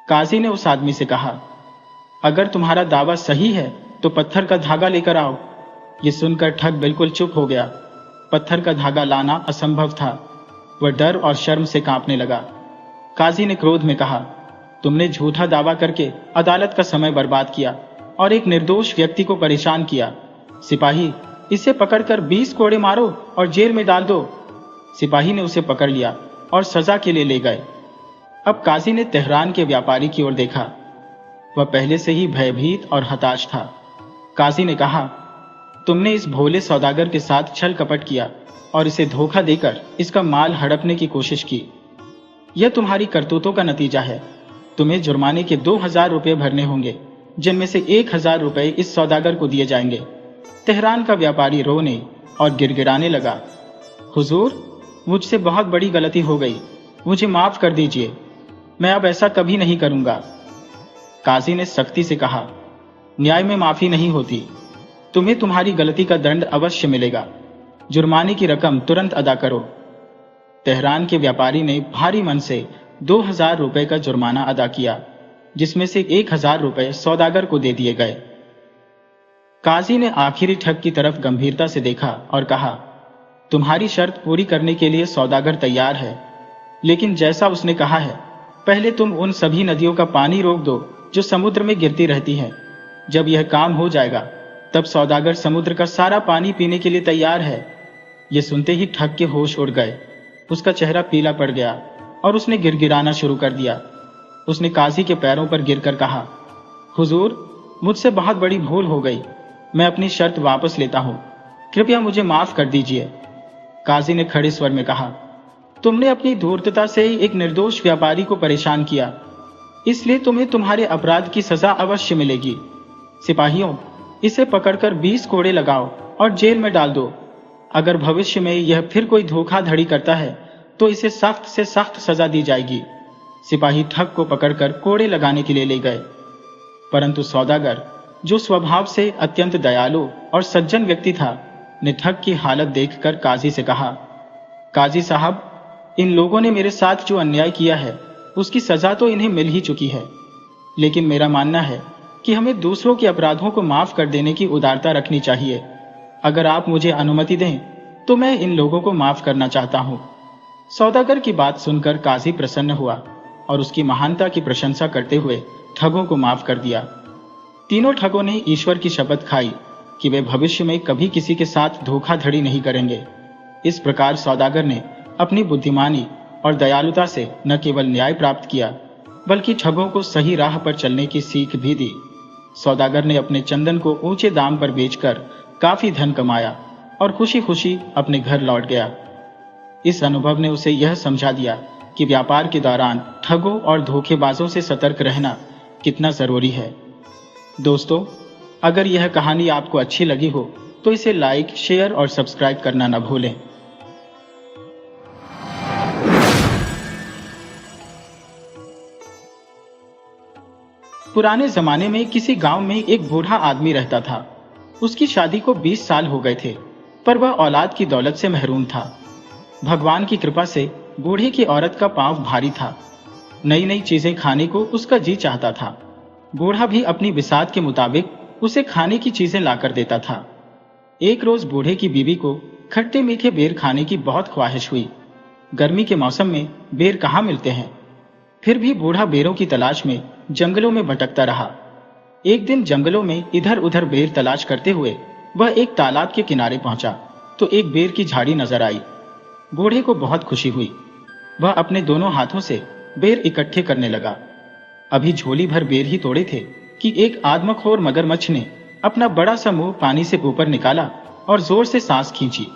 काजी ने उस आदमी से कहा, अगर तुम्हारा दावा सही है तो पत्थर का धागा लेकर आओ। यह सुनकर ठग बिल्कुल चुप हो गया। पत्थर का धागा लाना असंभव था। वह डर और शर्म से कांपने लगा। काजी ने क्रोध में कहा, तुमने झूठा दावा करके अदालत का समय बर्बाद किया और एक निर्दोष व्यक्ति को परेशान किया। सिपाही, इसे पकड़कर 20 कोड़े मारो और जेल में डाल दो। सिपाही ने उसे पकड़ लिया और सजा के लिए ले गए। अब काजी ने तेहरान के व्यापारी की ओर देखा। वह पहले से ही भयभीत और हताश था। काजी ने कहा, तुमने इस भोले सौदागर के साथ छल कपट किया और इसे धोखा देकर इसका माल हड़पने की कोशिश की। यह तुम्हारी करतूतों का नतीजा है। तुम्हें जुर्माने के 2000 रुपये भरने होंगे, जिनमें से 1000 रुपये इस सौदागर को दिए जाएंगे। तेहरान का व्यापारी रोने और गिड़गिड़ाने लगा, हुजूर, मुझसे बहुत बड़ी गलती हो गई, मुझे माफ कर दीजिए, मैं अब ऐसा कभी नहीं करूंगा। काजी ने सख्ती से कहा, न्याय में माफी नहीं होती। तुम्हें तुम्हारी गलती का दंड अवश्य मिलेगा। जुर्माने की रकम तुरंत अदा करो। तेहरान के व्यापारी ने भारी मन से 2000 रुपये का जुर्माना अदा किया, जिसमें से 1000 रुपये सौदागर को दे दिए गए। काजी ने आखिरी ठग की तरफ गंभीरता से देखा और कहा, तुम्हारी शर्त पूरी करने के लिए सौदागर तैयार है, लेकिन जैसा उसने कहा है, पहले तुम उन सभी नदियों का पानी रोक दो जो समुद्र में गिरती रहती हैं। जब यह काम हो जाएगा तब सौदागर समुद्र का सारा पानी पीने के लिए तैयार है। यह सुनते ही ठग के होश उड़ गए। उसका चेहरा पीला पड़ गया और उसने गिड़गिड़ाना शुरू कर दिया। उसने काजी के पैरों पर गिरकर कहा, हुजूर, मुझसे बहुत बड़ी भूल हो गई। मैं अपनी शर्त वापस लेता हूं। कृपया मुझे माफ कर दीजिए। काजी ने खड़े स्वर में कहा, तुमने अपनी धूर्तता से एक निर्दोष व्यापारी को परेशान किया, इसलिए तुम्हें तुम्हारे अपराध की सजा अवश्य मिलेगी। सिपाहियों, इसे पकड़कर 20 कोड़े लगाओ और जेल में डाल दो। अगर भविष्य में यह फिर कोई धोखाधड़ी करता है तो इसे सख्त से सख्त सजा दी जाएगी। सिपाही ठग को पकड़कर कोड़े लगाने के लिए ले गए, परंतु सौदागर, जो स्वभाव से अत्यंत दयालु और सज्जन व्यक्ति था, ने ठग की हालत देखकर काजी से कहा, काजी साहब, इन लोगों ने मेरे साथ जो अन्याय किया है उसकी सजा तो इन्हें मिल ही चुकी है, लेकिन मेरा मानना है कि हमें दूसरों के अपराधों को माफ कर देने की उदारता रखनी चाहिए। अगर आप मुझे अनुमति दें तो मैं इन लोगों को माफ करना चाहता हूं। सौदागर की बात सुनकर काजी प्रसन्न हुआ और उसकी महानता की प्रशंसा करते हुए ठगों को माफ कर दिया। तीनों ठगों ने ईश्वर की शपथ खाई कि वे भविष्य में कभी किसी के साथ धोखाधड़ी नहीं करेंगे। इस प्रकार सौदागर ने अपनी बुद्धिमानी और दयालुता से न केवल न्याय प्राप्त किया, बल्कि ठगों को सही राह पर चलने की सीख भी दी। सौदागर ने अपने चंदन को ऊंचे दाम पर बेचकर काफी धन कमाया और खुशी खुशी अपने घर लौट गया। इस अनुभव ने उसे यह समझा दिया कि व्यापार के दौरान ठगों और धोखेबाजों से सतर्क रहना कितना जरूरी है। दोस्तों, अगर यह कहानी आपको अच्छी लगी हो तो इसे लाइक, शेयर और सब्सक्राइब करना न भूलें। पुराने जमाने में किसी गांव में एक बूढ़ा आदमी रहता था। उसकी शादी को 20 साल हो गए थे, पर वह औलाद की दौलत से महरूम था। भगवान की कृपा से बूढ़े की औरत का पांव भारी था। नई नई चीजें खाने को उसका जी चाहता था। बूढ़ा भी अपनी बिसात के मुताबिक उसे खाने की चीजें लाकर देता था। एक रोज बूढ़े की बीवी को खट्टे मीठे बेर खाने की बहुत ख्वाहिश हुई। गर्मी के मौसम में बेर कहाँ मिलते हैं। फिर भी बूढ़ा बेरों की तलाश में जंगलों में भटकता रहा। एक दिन जंगलों में इधर उधर बेर तलाश करते हुए वह एक तालाब के किनारे पहुंचा तो एक बेर की झाड़ी नजर आई। बूढ़े को बहुत खुशी हुई। वह अपने दोनों हाथों से बेर इकट्ठे करने लगा। अभी झोली भर बेर ही तोड़े थे कि एक आदमखोर मगरमच्छ ने अपना बड़ा सा मुंह पानी से ऊपर निकाला और जोर से सांस खींची।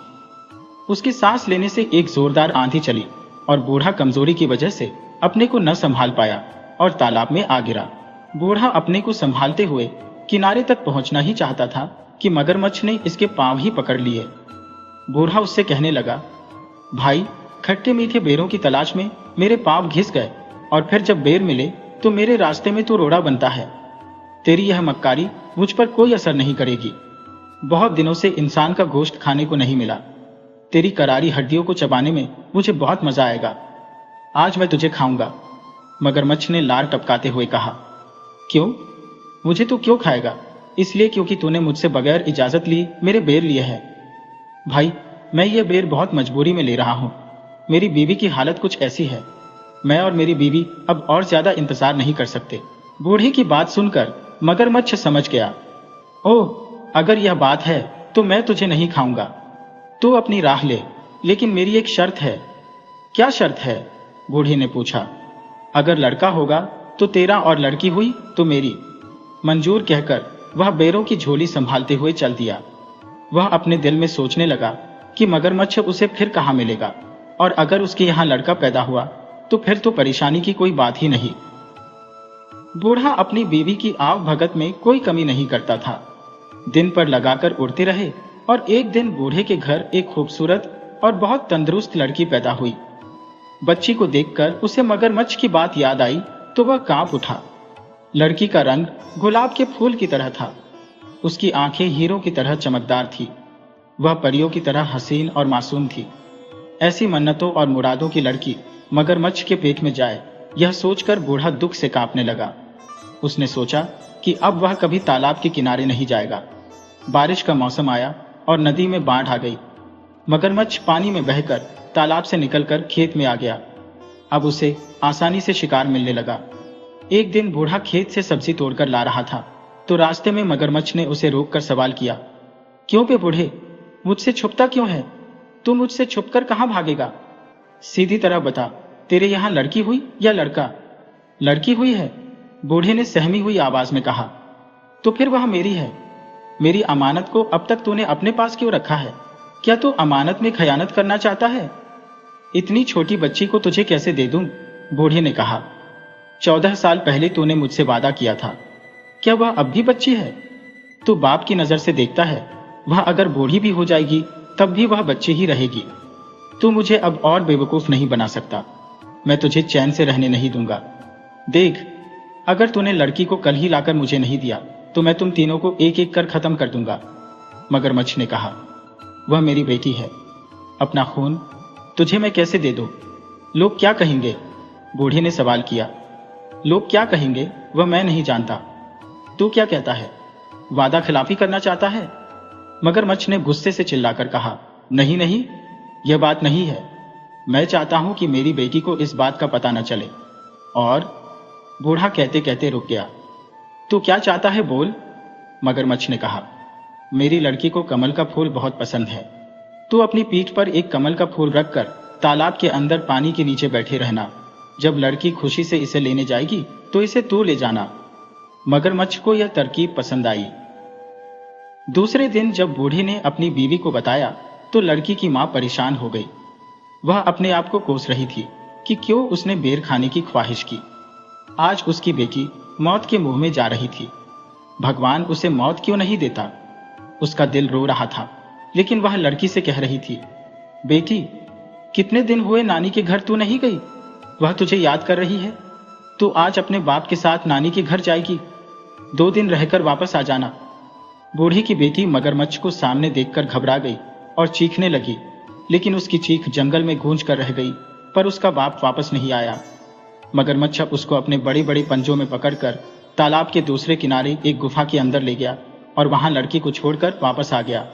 उसकी सांस लेने से एक जोरदार आंधी चली और बूढ़ा कमजोरी की वजह से अपने को न संभाल पाया और तालाब में आ गिरा। बूढ़ा अपने को संभालते हुए किनारे तक पहुंचना ही चाहता था कि मगरमच्छ ने इसके पांव ही पकड़ लिए। बूढ़ा उससे कहने लगा, भाई, खट्टे मीठे बेरों की तलाश में मेरे पांव घिस गए और फिर जब बेर मिले तो मेरे रास्ते में तू रोड़ा बनता है। तेरी यह मक्कारी मुझ पर कोई असर नहीं करेगी। बहुत दिनों से इंसान का गोश्त खाने को नहीं मिला। तेरी करारी हड्डियों को चबाने में मुझे बहुत मजा आएगा। आज मैं तुझे खाऊंगा। मगरमच्छ ने लार टपकाते हुए कहा, क्यों? मुझे तू क्यों खाएगा? इसलिए क्योंकि तूने मुझसे बगैर इजाजत ली मेरे बेर लिए है। भाई, मैं ये बेर बहुत मजबूरी में ले रहा हूं। मेरी बीवी की हालत कुछ ऐसी है, मैं और मेरी बीवी अब और ज्यादा इंतजार नहीं कर सकते। बूढ़े की बात सुनकर मगरमच्छ समझ गया। ओह, अगर यह बात है तो मैं तुझे नहीं खाऊंगा। तू अपनी राह ले, लेकिन मेरी एक शर्त है। क्या शर्त है? बूढ़े ने पूछा। अगर लड़का होगा तो तेरा और लड़की हुई तो मेरी। मंजूर कहकर वह बेरों की झोली संभालते हुए चल दिया। वह अपने दिल में सोचने लगा कि मगरमच्छ उसे फिर कहां मिलेगा, और अगर उसके यहां लड़का पैदा हुआ तो फिर तो परेशानी की कोई बात ही नहीं। बूढ़ा अपनी बीवी की आव भगत में कोई कमी नहीं करता था। दिन पर लगाकर उड़ते रहे और एक दिन बूढ़े के घर एक खूबसूरत और बहुत तंदुरुस्त लड़की पैदा हुई। बच्ची को देखकर उसे मगरमच्छ की बात याद आई तो वह कांप उठा। लड़की का रंग गुलाब के फूल की तरह था। उसकी आंखें हीरों की तरह चमकदार थी। वह परियों की तरह हसीन और मासूम थी। ऐसी मन्नतों और मुरादों की लड़की मगरमच्छ के पेट में जाए, यह सोचकर बूढ़ा दुख से कांपने लगा। उसने सोचा कि अब वह कभी तालाब के किनारे नहीं जाएगा। बारिश का मौसम आया और नदी में बाढ़ आ गई। मगरमच्छ पानी में बहकर तालाब से निकलकर खेत में आ गया। अब उसे आसानी से शिकार मिलने लगा। एक दिन बूढ़ा खेत से सब्जी तोड़कर ला रहा था तो रास्ते में मगरमच्छ ने उसे रोककर सवाल किया, क्यों बे बूढ़े, मुझसे छुपता क्यों है? तू मुझसे छुपकर कहां भागेगा? सीधी तरह बता, तेरे यहां लड़की हुई या लड़का? लड़की हुई है? बूढ़े ने सहमी हुई आवाज में कहा। तो फिर वह मेरी है। मेरी अमानत को अब तक तूने अपने पास क्यों रखा है? क्या तू अमानत में खयानत करना चाहता है? इतनी छोटी बच्ची को तुझे कैसे दे दूं? बूढ़े ने कहा। 14 साल पहले तूने मुझसे वादा किया था। क्या वह अब भी बच्ची है? तू बाप की नजर से देखता है, वह अगर बूढ़ी भी हो जाएगी तब भी वह बच्ची ही रहेगी। तू मुझे अब और बेवकूफ नहीं बना सकता। मैं तुझे चैन से रहने नहीं दूंगा। देख, अगर तूने लड़की को कल ही लाकर मुझे नहीं दिया तो मैं तुम तीनों को एक एक कर खत्म कर दूंगा। मगरमच्छ ने कहा। वह मेरी बेटी है, अपना खून तुझे मैं कैसे दे दूं? लोग क्या कहेंगे? बूढ़े ने सवाल किया। लोग क्या कहेंगे वह मैं नहीं जानता। तू क्या कहता है? वादा खिलाफी करना चाहता है? मगरमच्छ ने गुस्से से चिल्लाकर कहा। नहीं नहीं, यह बात नहीं है। मैं चाहता हूं कि मेरी बेटी को इस बात का पता न चले। और बूढ़ा कहते कहते रुक गया। तू क्या चाहता है बोल? मगरमच्छ ने कहा। मेरी लड़की को कमल का फूल बहुत पसंद है। तू अपनी पीठ पर एक कमल का फूल रखकर तालाब के अंदर पानी के नीचे बैठे रहना। जब लड़की खुशी से इसे लेने जाएगी तो इसे तू ले जाना। मगरमच्छ को यह तरकीब पसंद आई। दूसरे दिन जब बूढ़े ने अपनी बीवी को बताया तो लड़की की मां परेशान हो गई। वह अपने आप को कोस रही थी कि क्यों उसने बेर खाने की ख्वाहिश की। आज उसकी बेटी मौत के मुंह में जा रही थी। भगवान उसे मौत क्यों नहीं देता? उसका दिल रो रहा था, लेकिन वह लड़की से कह रही थी, बेटी, कितने दिन हुए नानी के घर तू नहीं गई? वह तुझे याद कर रही है। तू आज अपने बाप के साथ नानी के घर जाएगी। 2 दिन रहकर वापस आ जाना। बूढ़ी की बेटी मगरमच्छ को सामने देखकर घबरा गई और चीखने लगी, लेकिन उसकी चीख जंगल में गूंज कर रह गई। पर उसका बाप वापस नहीं आया। मगरमच्छ उसको अपने बड़े बड़े पंजों में पकड़कर तालाब के दूसरे किनारे एक गुफा के अंदर ले गया और वहां लड़की को छोड़कर वापस आ गया।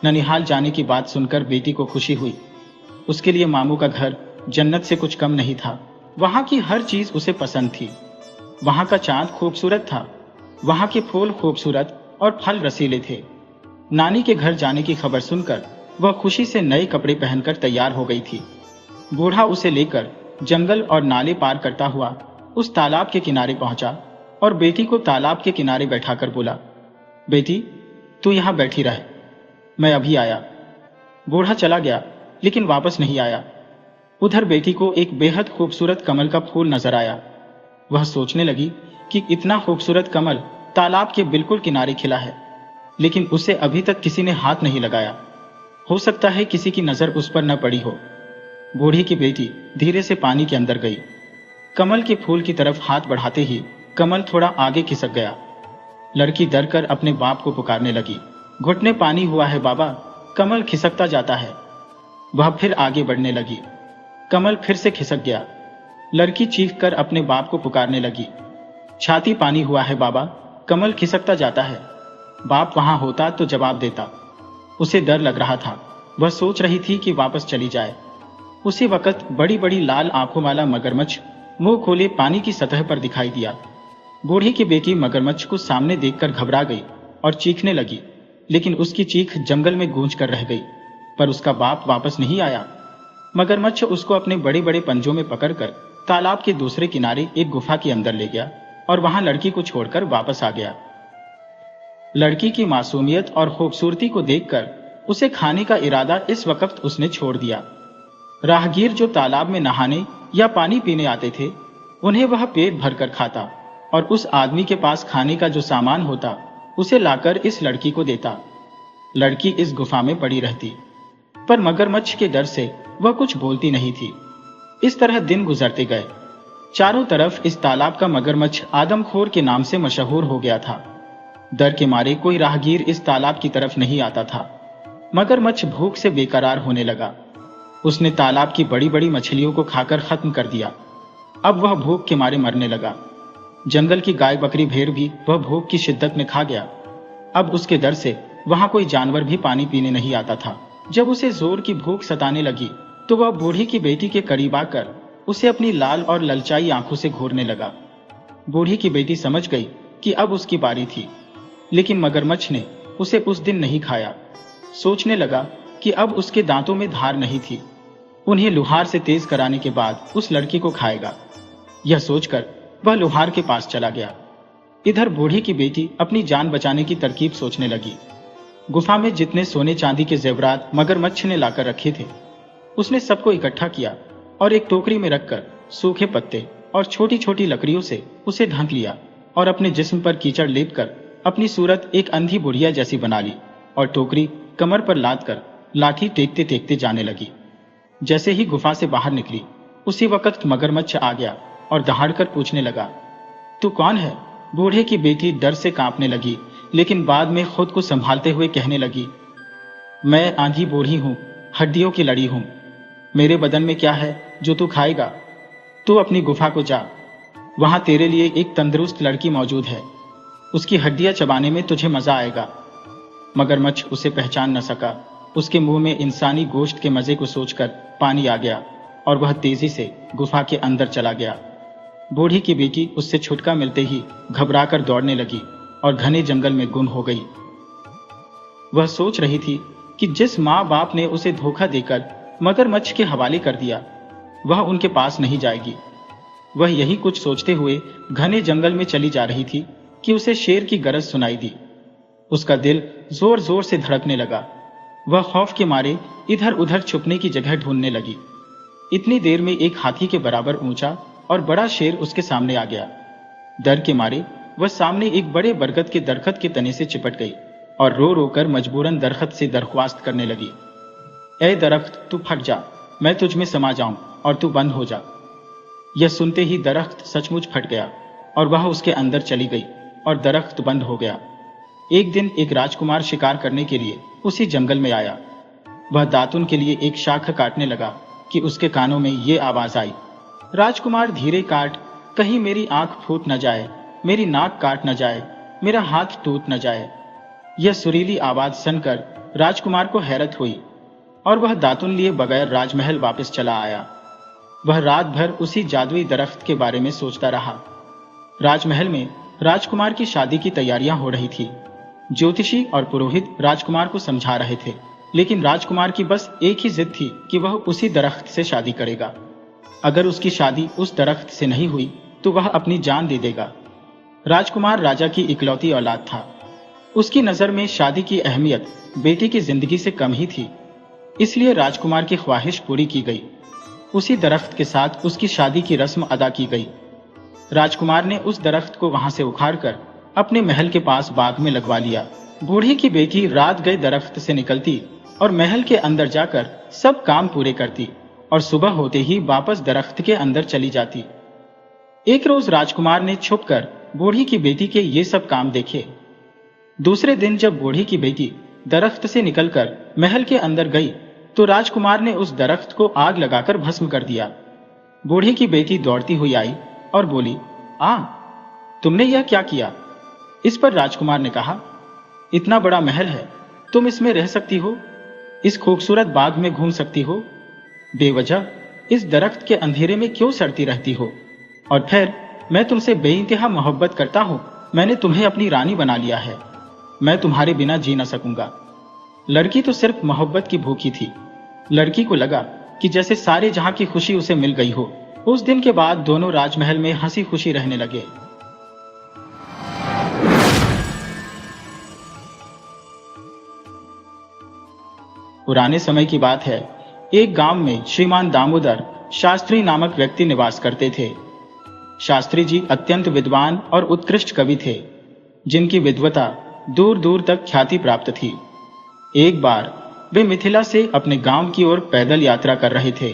ननिहाल जाने की बात सुनकर बेटी को खुशी हुई। उसके लिए मामू का घर जन्नत से कुछ कम नहीं था। वहां की हर चीज उसे पसंद थी। वहां का चांद खूबसूरत था, वहां के फूल खूबसूरत और फल रसीले थे। नानी के घर जाने की खबर सुनकर वह खुशी से नए कपड़े पहनकर तैयार हो गई थी। बूढ़ा उसे लेकर जंगल और नाले पार करता हुआ उस तालाब के किनारे पहुंचा और बेटी को तालाब के किनारे बैठाकर बोला, बेटी, तू यहां बैठी रह, मैं अभी आया। बूढ़ा चला गया, लेकिन वापस नहीं आया। उधर बेटी को एक बेहद खूबसूरत कमल का फूल नजर आया। वह सोचने लगी कि इतना खूबसूरत कमल तालाब के बिल्कुल किनारे खिला है, लेकिन उसे अभी तक किसी ने हाथ नहीं लगाया। हो सकता है किसी की नजर उस पर न पड़ी हो। बूढ़ी की बेटी धीरे से पानी के अंदर गई। कमल के फूल की तरफ हाथ बढ़ाते ही कमल थोड़ा आगे खिसक गया। लड़की डर कर अपने बाप को पुकारने लगी, घुटने पानी हुआ है बाबा, कमल खिसकता जाता है। वह फिर आगे बढ़ने लगी। कमल फिर से खिसक गया। लड़की चीख कर अपने बाप को पुकारने लगी, छाती पानी हुआ है बाबा, कमल खिसकता जाता है। बाप वहां होता तो जवाब देता। उसे डर लग रहा था। वह सोच रही थी कि वापस चली जाए। उसी वक्त बड़ी बड़ी लाल आंखों वाला मगरमच्छ मुंह खोले पानी की सतह पर दिखाई दिया। बूढ़ी की बेटी मगरमच्छ को सामने देखकर घबरा गई और चीखने लगी, लेकिन उसकी चीख जंगल में गूंज कर रह गई। पर उसका बाप वापस नहीं आया। मगरमच्छ उसको अपने बड़े बड़े पंजों में पकड़कर तालाब के दूसरे किनारे एक गुफा के अंदर ले गया और वहां लड़की को छोड़कर वापस आ गया। लड़की की मासूमियत और खूबसूरती को देखकर उसे खाने का इरादा इस वक्त उसने छोड़ दिया। राहगीर जो तालाब में नहाने या पानी पीने आते थे, उन्हें वह पेट भरकर खाता और उस आदमी के पास खाने का जो सामान होता उसे लाकर इस लड़की को देता। लड़की इस गुफा में पड़ी रहती, पर मगरमच्छ के डर से वह कुछ बोलती नहीं थी। इस तरह दिन गुजरते गए। चारों तरफ इस तालाब का मगरमच्छ आदमखोर के नाम से मशहूर हो गया था। डर के मारे कोई राहगीर इस तालाब की तरफ नहीं आता था। मगरमच्छ भूख से बेकरार होने लगा। उसने तालाब की बड़ी बड़ी मछलियों को खाकर खत्म कर दिया। अब वह भूख के मारे मरने लगा। जंगल की गाय बकरी भेड़ भी वह भूख की शिद्दत में खा गया। अब उसके डर से वहां कोई जानवर भी पानी पीने नहीं आता था। जब उसे जोर की भूख सताने लगी तो वह बूढ़ी की बेटी के करीब आकर उसे अपनी लाल और ललचाई आंखों से घूरने लगा। बूढ़ी की बेटी समझ गई कि अब उसकी बारी थी, लेकिन मगरमच्छ ने उसे उस दिन नहीं खाया। सोचने लगा कि अब उसके दांतों में धार नहीं थी। उन्हें लुहार से तेज कराने के बाद उस लड़की को खाएगा। यह सोचकर वह लोहार के पास चला गया। इधर बूढ़ी की बेटी अपनी जान बचाने की तरकीब सोचने लगी। गुफा में जितने सोने चांदी के जेवरात मगरमच्छ ने लाकर रखे थे, उसने सबको इकट्ठा किया और एक टोकरी में रखकर सूखे पत्ते और छोटी छोटी लकड़ियों से उसे ढक लिया और अपने जिस्म पर कीचड़ लेपकर अपनी सूरत एक अंधी बुढ़िया जैसी बना ली और टोकरी कमर पर लाद कर लाठी टेकते टेकते जाने लगी। जैसे ही गुफा से बाहर निकली, उसी वक्त मगरमच्छ आ गया और दहाड़कर पूछने लगा, तू कौन है? बूढ़े की बेटी डर से कांपने लगी, लेकिन बाद में खुद को संभालते हुए कहने लगी, मैं आंधी बूढ़ी हूं, हड्डियों की लड़ी हूं। मेरे बदन में क्या है जो तू खाएगा? तू अपनी गुफा को जा, वहां तेरे लिए एक तंदुरुस्त लड़की मौजूद है, उसकी हड्डियां चबाने में तुझे मजा आएगा। मगरमच्छ उसे पहचान न सका। उसके मुंह में इंसानी गोश्त के मजे को सोचकर पानी आ गया और वह तेजी से गुफा के अंदर चला गया। बूढ़ी की बेटी उससे छुटका मिलते ही घबराकर दौड़ने लगी और घने जंगल में गुम हो गई। वह सोच रही थी कि जिस माँ बाप ने उसे धोखा देकर मगरमच्छ के हवाले कर दिया, वह उनके पास नहीं जाएगी। वह यही कुछ सोचते हुए घने जंगल में चली जा रही थी कि उसे शेर की गरज सुनाई दी। उसका दिल जोर जोर से धड़कने लगा। वह खौफ के मारे इधर उधर छुपने की जगह ढूंढने लगी। इतनी देर में एक हाथी के बराबर ऊंचा और बड़ा शेर उसके सामने आ गया। डर के मारे वह सामने एक बड़े बरगद के दरख्त के तने से चिपट गई और रो रो कर मजबूरन दरख्त से दरख्वास्त करने लगी, ऐ दरख्त, तू फट जा, मैं तुझ में समा जाऊं और तू बंद हो जा। यह सुनते ही दरख्त सचमुच फट गया और वह उसके अंदर चली गई और दरख्त बंद हो गया। एक दिन एक राजकुमार शिकार करने के लिए उसी जंगल में आया। वह दातुन के लिए एक शाख काटने लगा कि उसके कानों में ये आवाज आई, राजकुमार धीरे काट, कहीं मेरी आंख फूट न जाए, मेरी नाक काट न जाए, मेरा हाथ टूट न जाए। यह सुरीली आवाज सुनकर राजकुमार को हैरत हुई और वह दातुन लिए बगैर राजमहल वापस चला आया। वह रात भर उसी जादुई दरख्त के बारे में सोचता रहा। राजमहल में राजकुमार की शादी की तैयारियां हो रही थी। ज्योतिषी और पुरोहित राजकुमार को समझा रहे थे, लेकिन राजकुमार की बस एक ही जिद थी कि वह उसी दरख्त से शादी करेगा। अगर उसकी शादी उस दरख्त से नहीं हुई तो वह अपनी जान दे देगा। राजकुमार राजा की इकलौती औलाद था। उसकी नजर में शादी की अहमियत बेटी की जिंदगी से कम ही थी, इसलिए राजकुमार की ख्वाहिश पूरी की गई। उसी दरख्त के साथ उसकी शादी की रस्म अदा की गई। राजकुमार ने उस दरख्त को वहां से उखाड़कर अपने महल के पास बाग में लगवा लिया। बूढ़ी की बेटी रात गए दरख्त से निकलती और महल के अंदर जाकर सब काम पूरे करती और सुबह होते ही वापस दरख्त के अंदर चली जाती। एक रोज राजकुमार ने छुपकर बूढ़ी की बेटी के ये सब काम देखे। दूसरे दिन जब बूढ़ी की बेटी दरख्त से निकलकर महल के अंदर गई तो राजकुमार ने उस दरख्त को आग लगाकर भस्म कर दिया। बूढ़ी की बेटी दौड़ती हुई आई और बोली, तुमने यह क्या किया? इस पर राजकुमार ने कहा, इतना बड़ा महल है, तुम इसमें रह सकती हो, इस खूबसूरत बाग में घूम सकती हो, बेवजह इस दरख्त के अंधेरे में क्यों सड़ती रहती हो? और फिर मैं तुमसे बेइंतहा मोहब्बत करता हूं, मैंने तुम्हें अपनी रानी बना लिया है, मैं तुम्हारे बिना जी न सकूंगा। लड़की तो सिर्फ मोहब्बत की भूखी थी। लड़की को लगा कि जैसे सारे जहां की खुशी उसे मिल गई हो। उस दिन के बाद दोनों राजमहल में हंसी खुशी रहने लगे। पुराने समय की बात है, एक गांव में श्रीमान दामोदर शास्त्री नामक व्यक्ति निवास करते थे। शास्त्री जी अत्यंत विद्वान और उत्कृष्ट कवि थे, जिनकी विद्वता दूर दूर तक ख्याति प्राप्त थी। एक बार वे मिथिला से अपने गांव की ओर पैदल यात्रा कर रहे थे।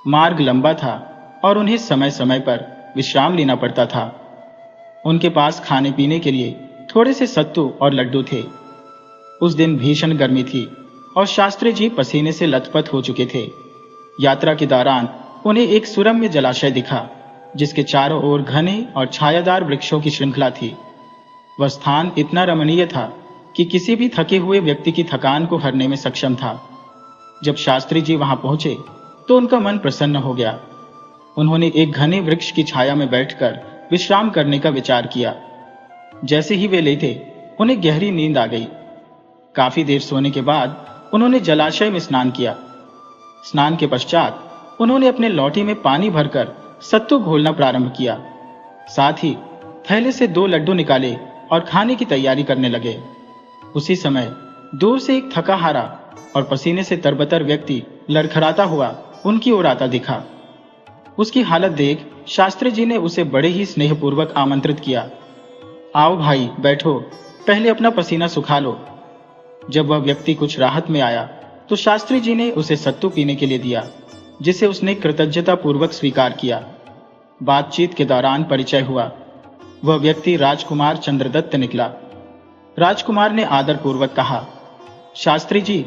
मार्ग लंबा था और उन्हें समय समय पर विश्राम लेना पड़ता था। उनके पास खाने पीने के लिए थोड़े से सत्तू और लड्डू थे। उस दिन भीषण गर्मी थी और शास्त्री जी पसीने से लथपथ हो चुके थे। यात्रा के दौरान उन्हें एक सुरम्य जलाशय दिखा, जिसके चारों ओर घने और छायादार वृक्षों की श्रृंखला थी। वह स्थान इतना रमणीय था कि किसी भी थके हुए व्यक्ति की थकान को हरने में सक्षम था। जब शास्त्री जी वहां पहुंचे तो उनका मन प्रसन्न हो गया। उन्होंने एक घने वृक्ष की छाया में बैठकर विश्राम करने का विचार किया। जैसे ही वे लेटे, उन्हें गहरी नींद आ गई। काफी देर सोने के बाद उन्होंने जलाशय में स्नान किया। स्नान के पश्चात उन्होंने अपने लौटी में पानी भरकर सत्तू घोलना प्रारंभ किया। साथ ही थैले से 2 लड्डू निकाले और खाने की तैयारी करने लगे। उसी समय दूर से एक थका हारा और पसीने से तरबतर व्यक्ति लड़खड़ाता हुआ उनकी ओर आता दिखा। उसकी हालत देख शास्त्री जी ने उसे बड़े ही स्नेहपूर्वक आमंत्रित किया। आओ भाई, बैठो, पहले अपना पसीना सुखा लो। जब वह व्यक्ति कुछ राहत में आया तो शास्त्री जी ने उसे सत्तू पीने के लिए दिया, जिसे उसने कृतज्ञता पूर्वक स्वीकार किया। बातचीत के दौरान परिचय हुआ। वह व्यक्ति राजकुमार चंद्रदत्त निकला। राजकुमार ने आदरपूर्वक कहा, शास्त्री जी,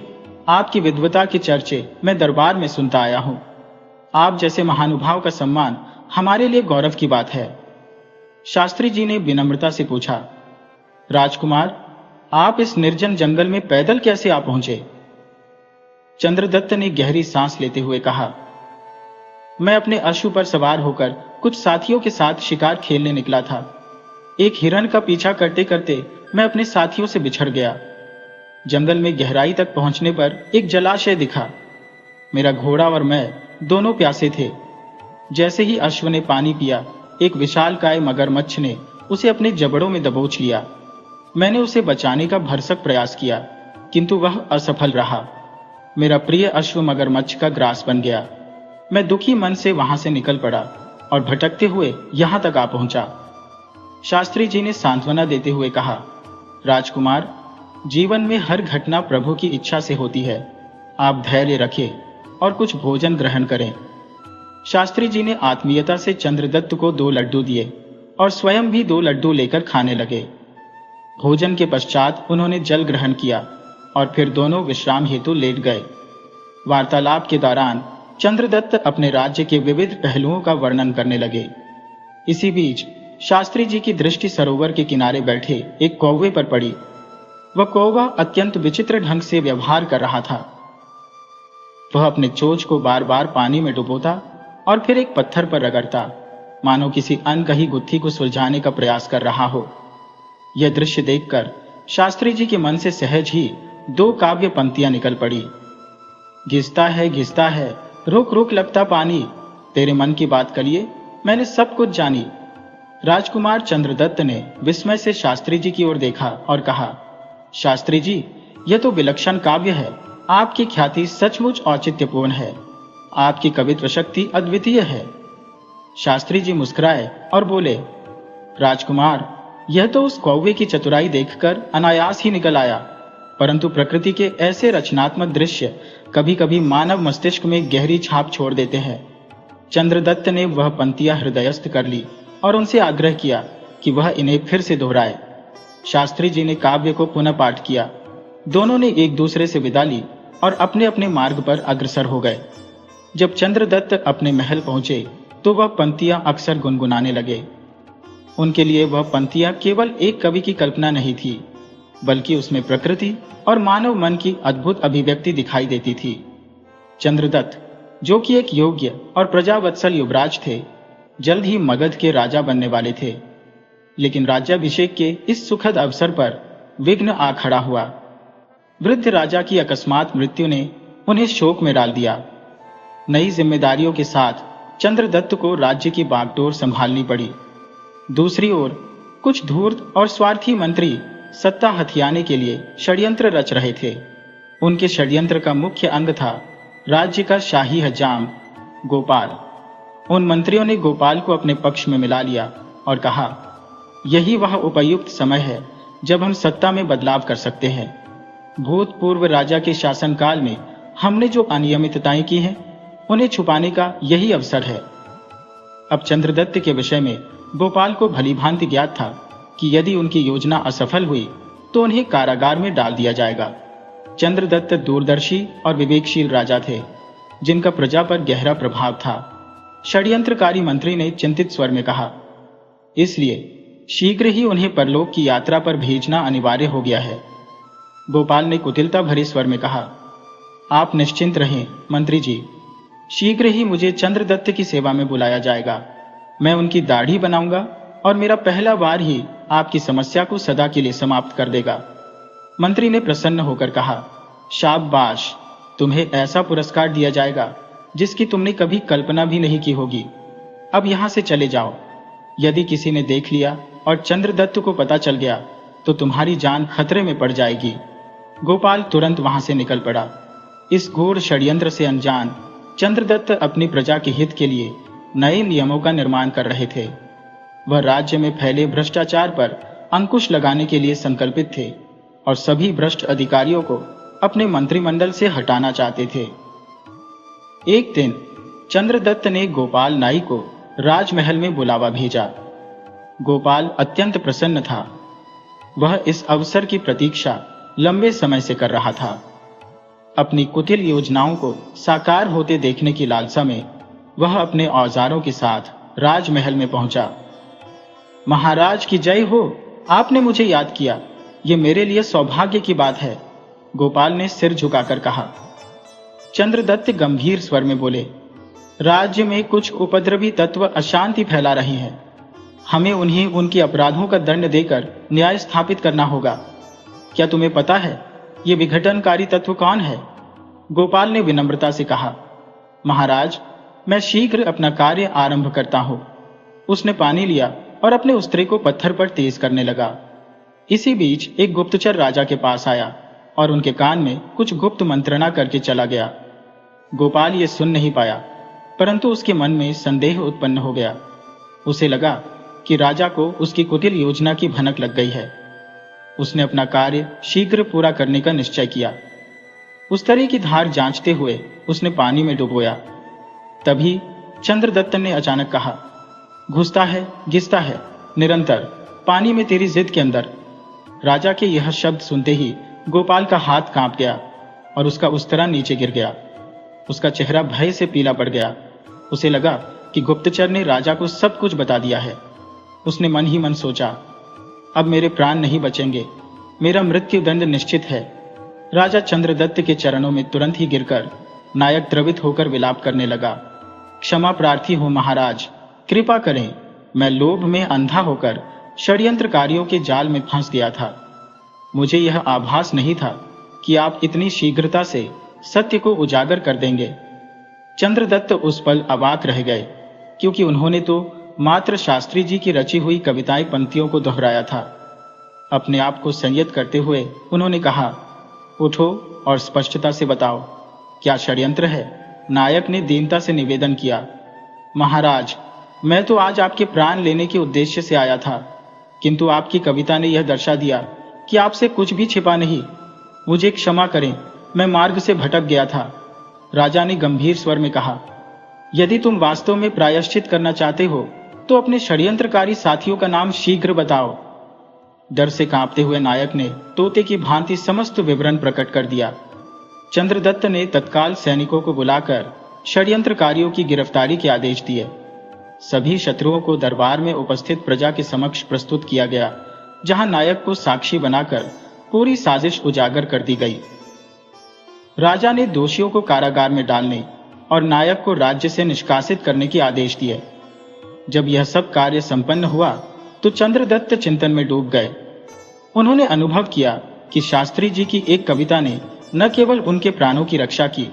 आपकी विद्वता की चर्चे मैं दरबार में सुनता आया हूं। आप जैसे महानुभाव का सम्मान हमारे लिए गौरव की बात है। शास्त्री जी ने विनम्रता से पूछा, राजकुमार, आप इस निर्जन जंगल में पैदल कैसे आ पहुंचे? चंद्रदत्त ने गहरी सांस लेते हुए कहा, मैं अपने अश्व पर सवार होकर कुछ साथियों के साथ शिकार खेलने निकला था। एक हिरण का पीछा करते करते मैं अपने साथियों से बिछड़ गया। जंगल में गहराई तक पहुंचने पर एक जलाशय दिखा। मेरा घोड़ा और मैं दोनों प्यासे थे। जैसे ही अश्व ने पानी पिया, एक विशालकाय मगरमच्छ ने उसे अपने जबड़ों में दबोच लिया। मैंने उसे बचाने का भरसक प्रयास किया, किंतु वह असफल रहा। मेरा प्रिय अश्व मगरमच्छ का ग्रास बन गया। मैं दुखी मन से वहां से निकल पड़ा और भटकते हुए यहां तक आ पहुंचा। शास्त्री जी ने सांत्वना देते हुए कहा, राजकुमार, जीवन में हर घटना प्रभु की इच्छा से होती है। आप धैर्य रखें और कुछ भोजन ग्रहण करें। शास्त्री जी ने आत्मीयता से चंद्रदत्त को 2 लड्डू दिए और स्वयं भी 2 लड्डू लेकर खाने लगे। भोजन के पश्चात उन्होंने जल ग्रहण किया और फिर दोनों विश्राम हेतु लेट गए। वार्तालाप के दौरान चंद्रदत्त अपने राज्य के विविध पहलुओं का वर्णन करने लगे। इसी बीच शास्त्री जी की दृष्टि सरोवर के किनारे बैठे एक कौवे पर पड़ी। वह कौवा अत्यंत विचित्र ढंग से व्यवहार कर रहा था। वह अपने चोंच को बार बार पानी में डुबोता और फिर एक पत्थर पर रगड़ता, मानो किसी अनकही गुत्थी को सुलझाने का प्रयास कर रहा हो। यह दृश्य देखकर शास्त्री जी के मन से सहज ही 2 काव्य पंक्तियां निकल पड़ी। घिसता है, रुक रुक लगता पानी, तेरे मन की बात करिए, मैंने सब कुछ जानी। राजकुमार चंद्रदत्त ने विस्मय से शास्त्री जी की ओर देखा और कहा, शास्त्री जी, यह तो विलक्षण काव्य है। आपकी ख्याति सचमुच औचित्यपूर्ण है। आपकी कवित्व शक्ति अद्वितीय है। शास्त्री जी मुस्कुराए और बोले, राजकुमार, यह तो उस कौवे की चतुराई देखकर अनायास ही निकल आया, परंतु प्रकृति के ऐसे रचनात्मक दृश्य कभी कभी मानव मस्तिष्क में गहरी छाप छोड़ देते हैं। चंद्रदत्त ने वह पंक्तियां हृदयस्थ कर ली और उनसे आग्रह किया कि वह इन्हें फिर से दोहराए। शास्त्री जी ने काव्य को पुनः पाठ किया। दोनों ने एक दूसरे से विदा ली और अपने अपने मार्ग पर अग्रसर हो गए। जब चंद्रदत्त अपने महल पहुंचे तो वह पंक्तियां अक्सर गुनगुनाने लगे। उनके लिए वह पंक्तियां केवल एक कवि की कल्पना नहीं थी, बल्कि उसमें प्रकृति और मानव मन की अद्भुत अभिव्यक्ति दिखाई देती थी। चंद्रदत्त, जो कि एक योग्य और प्रजावत्सल युवराज थे, जल्द ही मगध के राजा बनने वाले थे। लेकिन राज्याभिषेक के इस सुखद अवसर पर विघ्न आ खड़ा हुआ। वृद्ध राजा की अकस्मात मृत्यु ने उन्हें शोक में डाल दिया। नई जिम्मेदारियों के साथ चंद्रदत्त को राज्य की बागडोर संभालनी पड़ी। दूसरी ओर कुछ धूर्त और स्वार्थी मंत्री सत्ता हथियाने के लिए षड्यंत्र रच रहे थे। उनके षड्यंत्र का मुख्य अंग था राज्य का शाही हजाम गोपाल। उन मंत्रियों ने गोपाल को अपने पक्ष में मिला लिया और कहा, यही वह उपयुक्त समय है जब हम सत्ता में बदलाव कर सकते हैं। भूतपूर्व राजा के शासनकाल में हमने जो अनियमितताएं की हैं, उन्हें छुपाने का यही अवसर है। अब चंद्रदत्त के विषय में गोपाल को भलीभांति ज्ञात था कि यदि उनकी योजना असफल हुई तो उन्हें कारागार में डाल दिया जाएगा। चंद्रदत्त दूरदर्शी और विवेकशील राजा थे, जिनका प्रजा पर गहरा प्रभाव था। षड्यंत्रकारी मंत्री ने चिंतित स्वर में कहा, इसलिए शीघ्र ही उन्हें परलोक की यात्रा पर भेजना अनिवार्य हो गया है। गोपाल ने कुटिलता भरे स्वर में कहा, आप निश्चिंत रहें मंत्री जी, शीघ्र ही मुझे चंद्रदत्त की सेवा में बुलाया जाएगा। मैं उनकी दाढ़ी बनाऊंगा और मेरा पहला वार ही आपकी समस्या को सदा के लिए समाप्त कर देगा। मंत्री ने प्रसन्न होकर कहा, शाबाश, तुम्हें ऐसा पुरस्कार दिया जाएगा जिसकी तुमने कभी कल्पना भी नहीं की होगी। अब यहां से चले जाओ। यदि किसी ने देख लिया और चंद्रदत्त को पता चल गया तो तुम्हारी जान खतरे में पड़ जाएगी। गोपाल तुरंत वहां से निकल पड़ा। इस गूढ़ षड्यंत्र से अनजान चंद्रदत्त अपनी प्रजा के हित के लिए नए नियमों का निर्माण कर रहे थे। वह राज्य में फैले भ्रष्टाचार पर अंकुश लगाने के लिए संकल्पित थे और सभी भ्रष्ट अधिकारियों को अपने मंत्रिमंडल से हटाना चाहते थे। एक दिन चंद्रदत्त ने गोपाल नाई को राजमहल में बुलावा भेजा। गोपाल अत्यंत प्रसन्न था। वह इस अवसर की प्रतीक्षा लंबे समय से कर रहा था। अपनी कुटिल योजनाओं को साकार होते देखने की लालसा में वह अपने औजारों के साथ राजमहल में पहुंचा। महाराज की जय हो, आपने मुझे याद किया, ये मेरे लिए सौभाग्य की बात है, गोपाल ने सिर झुकाकर कहा। चंद्रदत्त गंभीर स्वर में बोले, राज्य में कुछ उपद्रवी तत्व अशांति फैला रहे हैं। हमें उन्हें उनके अपराधों का दंड देकर न्याय स्थापित करना होगा। क्या तुम्हें पता है ये विघटनकारी तत्व कौन है? गोपाल ने विनम्रता से कहा। महाराज, मैं शीघ्र अपना कार्य आरंभ करता हूं। उसने पानी लिया और अपने उस्त्रे को पत्थर पर तेज करने लगा। इसी बीच एक गुप्तचर राजा के पास आया और उनके कान में कुछ गुप्त मंत्रणा करके चला गया। गोपाल ये सुन नहीं पाया, परंतु उसके मन में संदेह उत्पन्न हो गया। उसे लगा कि राजा को उसकी कुटिल योजना की भनक लग गई है। उसने अपना कार्य शीघ्र पूरा करने का निश्चय किया। उस्तरे की धार जांचते हुए उसने पानी में डुबोया। तभी चंद्रदत्त ने अचानक कहा, घुसता है, घिसता है, निरंतर पानी में तेरी जिद के अंदर। राजा के यह शब्द सुनते ही गोपाल का हाथ कांप गया और उसका उस्तरा नीचे गिर गया। उसका चेहरा भय से पीला पड़ गया। उसे लगा कि गुप्तचर ने राजा को सब कुछ बता दिया है। उसने मन ही मन सोचा, अब मेरे प्राण नहीं बचेंगे, मेरा मृत्यु दंड निश्चित है। राजा चंद्रदत्त के चरणों में तुरंत ही गिरकर नायक द्रवित होकर विलाप करने लगा। क्षमा प्रार्थी हूं महाराज, कृपा करें, मैं लोभ में अंधा होकर षड्यंत्रकारियों के जाल में फंस गया था। मुझे यह आभास नहीं था कि आप इतनी शीघ्रता से सत्य को उजागर कर देंगे। चंद्रदत्त उस पल अवाक रह गए, क्योंकि उन्होंने तो मात्र शास्त्री जी की रची हुई कविताएं पंक्तियों को दोहराया था। अपने आप को संयत करते हुए उन्होंने कहा, उठो और स्पष्टता से बताओ, क्या षड्यंत्र है? नायक ने दीनता से निवेदन किया। महाराज, मैं तो आज आपके प्राण लेने के उद्देश्य से आया था, किंतु आपकी कविता ने यह दर्शा दिया कि आपसे कुछ भी छिपा नहीं। मुझे क्षमा करें, मैं मार्ग से भटक गया था। राजा ने गंभीर स्वर में कहा, यदि तुम वास्तव में प्रायश्चित करना चाहते हो तो अपने षड्यंत्रकारी साथियों का नाम शीघ्र बताओ। डर से कांपते हुए नायक ने तोते की भांति समस्त विवरण प्रकट कर दिया। चंद्रदत्त ने तत्काल सैनिकों को बुलाकर षड्यंत्रकारियों की गिरफ्तारी के आदेश दिए। सभी शत्रुओं को दरबार में उपस्थित प्रजा के समक्ष प्रस्तुत किया गया, जहां नायक को साक्षी बनाकर पूरी साजिश उजागर कर दी गई। राजा ने दोषियों को कारागार में डालने और नायक को राज्य से निष्कासित करने के आदेश दिए। जब यह सब कार्य संपन्न हुआ तो चंद्रदत्त चिंतन में डूब गए। उन्होंने अनुभव किया कि शास्त्री जी की एक कविता ने न केवल उनके प्राणों की रक्षा की,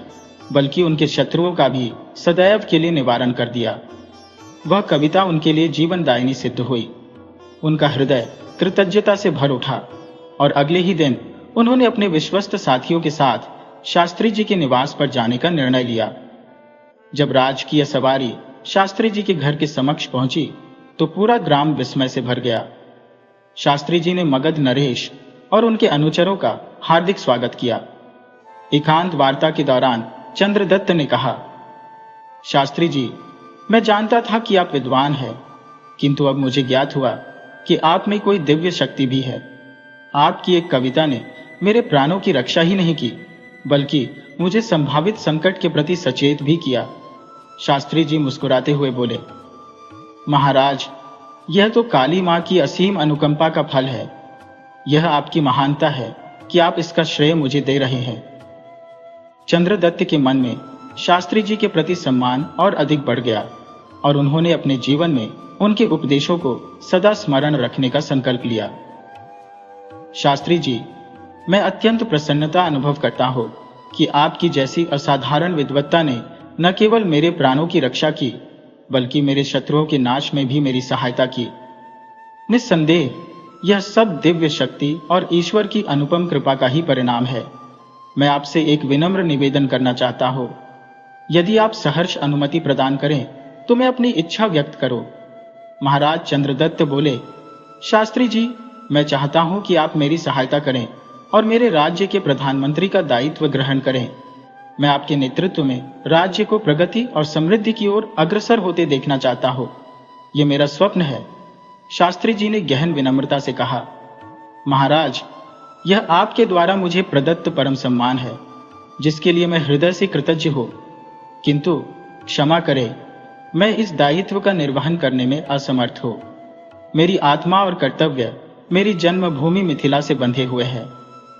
बल्कि उनके शत्रुओं का भी सदैव के लिए निवारण कर दिया। वह कविता उनके लिए जीवनदायिनी सिद्ध हुई। उनका हृदय कृतज्ञता से भर उठा और अगले ही दिन उन्होंने अपने विश्वस्त साथियों के साथ शास्त्री जी के निवास पर जाने का निर्णय लिया। जब राजकीय सवारी शास्त्री जी के घर के समक्ष पहुंची तो पूरा ग्राम विस्मय से भर गया। शास्त्री जी ने मगध नरेश और उनके अनुचरों का हार्दिक स्वागत किया। एकांत वार्ता के दौरान चंद्रदत्त ने कहा, शास्त्री जी, मैं जानता था कि आप विद्वान हैं, किंतु अब मुझे ज्ञात हुआ कि आप में कोई दिव्य शक्ति भी है। आपकी एक कविता ने मेरे प्राणों की रक्षा ही नहीं की, बल्कि मुझे संभावित संकट के प्रति सचेत भी किया। शास्त्री जी मुस्कुराते हुए बोले, महाराज, यह तो काली मां की असीम अनुकंपा का फल है। यह आपकी महानता है कि आप इसका श्रेय मुझे दे रहे हैं। चंद्रदत्त के मन में शास्त्री जी के प्रति सम्मान और अधिक बढ़ गया और उन्होंने अपने जीवन में उनके उपदेशों को सदा स्मरण रखने का संकल्प लिया। शास्त्री जी, मैं अत्यंत प्रसन्नता अनुभव करता हूं कि आपकी जैसी असाधारण विद्वत्ता ने न केवल मेरे प्राणों की रक्षा की, बल्कि मेरे शत्रुओं के नाश में भी मेरी सहायता की। निस्संदेह यह सब दिव्य शक्ति और ईश्वर की अनुपम कृपा का ही परिणाम है। मैं आपसे एक विनम्र निवेदन करना चाहता हूँ। यदि आप सहर्ष अनुमति प्रदान करें तो मैं अपनी इच्छा व्यक्त करूं। महाराज चंद्रदत्त बोले, शास्त्री जी, मैं चाहता हूं कि आप मेरी सहायता करें और मेरे राज्य के प्रधानमंत्री का दायित्व ग्रहण करें। मैं आपके नेतृत्व में राज्य को प्रगति और समृद्धि की ओर अग्रसर होते देखना चाहता हूं। यह मेरा स्वप्न है। शास्त्री जी ने गहन विनम्रता से कहा, महाराज, यह आपके द्वारा मुझे प्रदत्त परम सम्मान है, जिसके लिए मैं हृदय से कृतज्ञ हूं। किंतु क्षमा करें, मैं इस दायित्व का निर्वहन करने में असमर्थ हूं। मेरी आत्मा और कर्तव्य मेरी जन्मभूमि मिथिला से बंधे हुए हैं।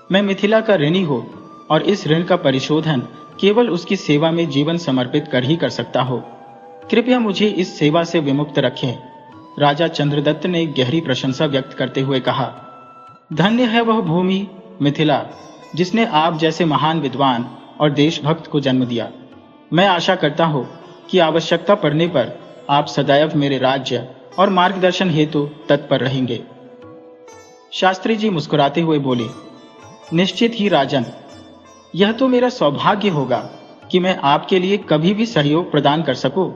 मैं मिथिला का ऋणी हूं और इस ऋण का परिशोधन केवल उसकी सेवा में जीवन समर्पित कर ही कर सकता हूं। कृपया मुझे इस सेवा से विमुक्त रखें। राजा चंद्रदत्त ने गहरी प्रशंसा व्यक्त करते हुए कहा, धन्य है वह भूमि मिथिला, जिसने आप जैसे महान विद्वान और देशभक्त को जन्म दिया। मैं आशा करता हूं कि आवश्यकता पड़ने पर आप सदैव मेरे राज्य और मार्गदर्शन हेतु तत्पर रहेंगे। शास्त्री जी मुस्कुराते हुए बोले, निश्चित ही राजन, यह तो मेरा सौभाग्य होगा कि मैं आपके लिए कभी भी सहयोग प्रदान कर सकूं।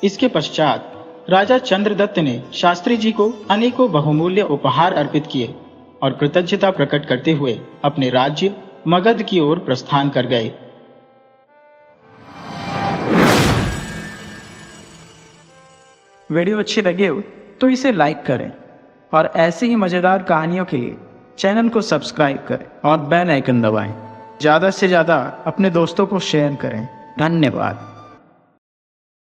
इसके पश्चात राजा चंद्रदत्त ने शास्त्री जी को अनेकों बहुमूल्य उपहार अर्पित किए और कृतज्ञता प्रकट करते हुए अपने राज्य मगध की ओर प्रस्थान कर गए। वीडियो अच्छी लगे हो तो इसे लाइक करें और ऐसे ही मज़ेदार कहानियों के लिए चैनल को सब्सक्राइब करें और बेल आइकन दबाएं। ज़्यादा से ज़्यादा अपने दोस्तों को शेयर करें। धन्यवाद।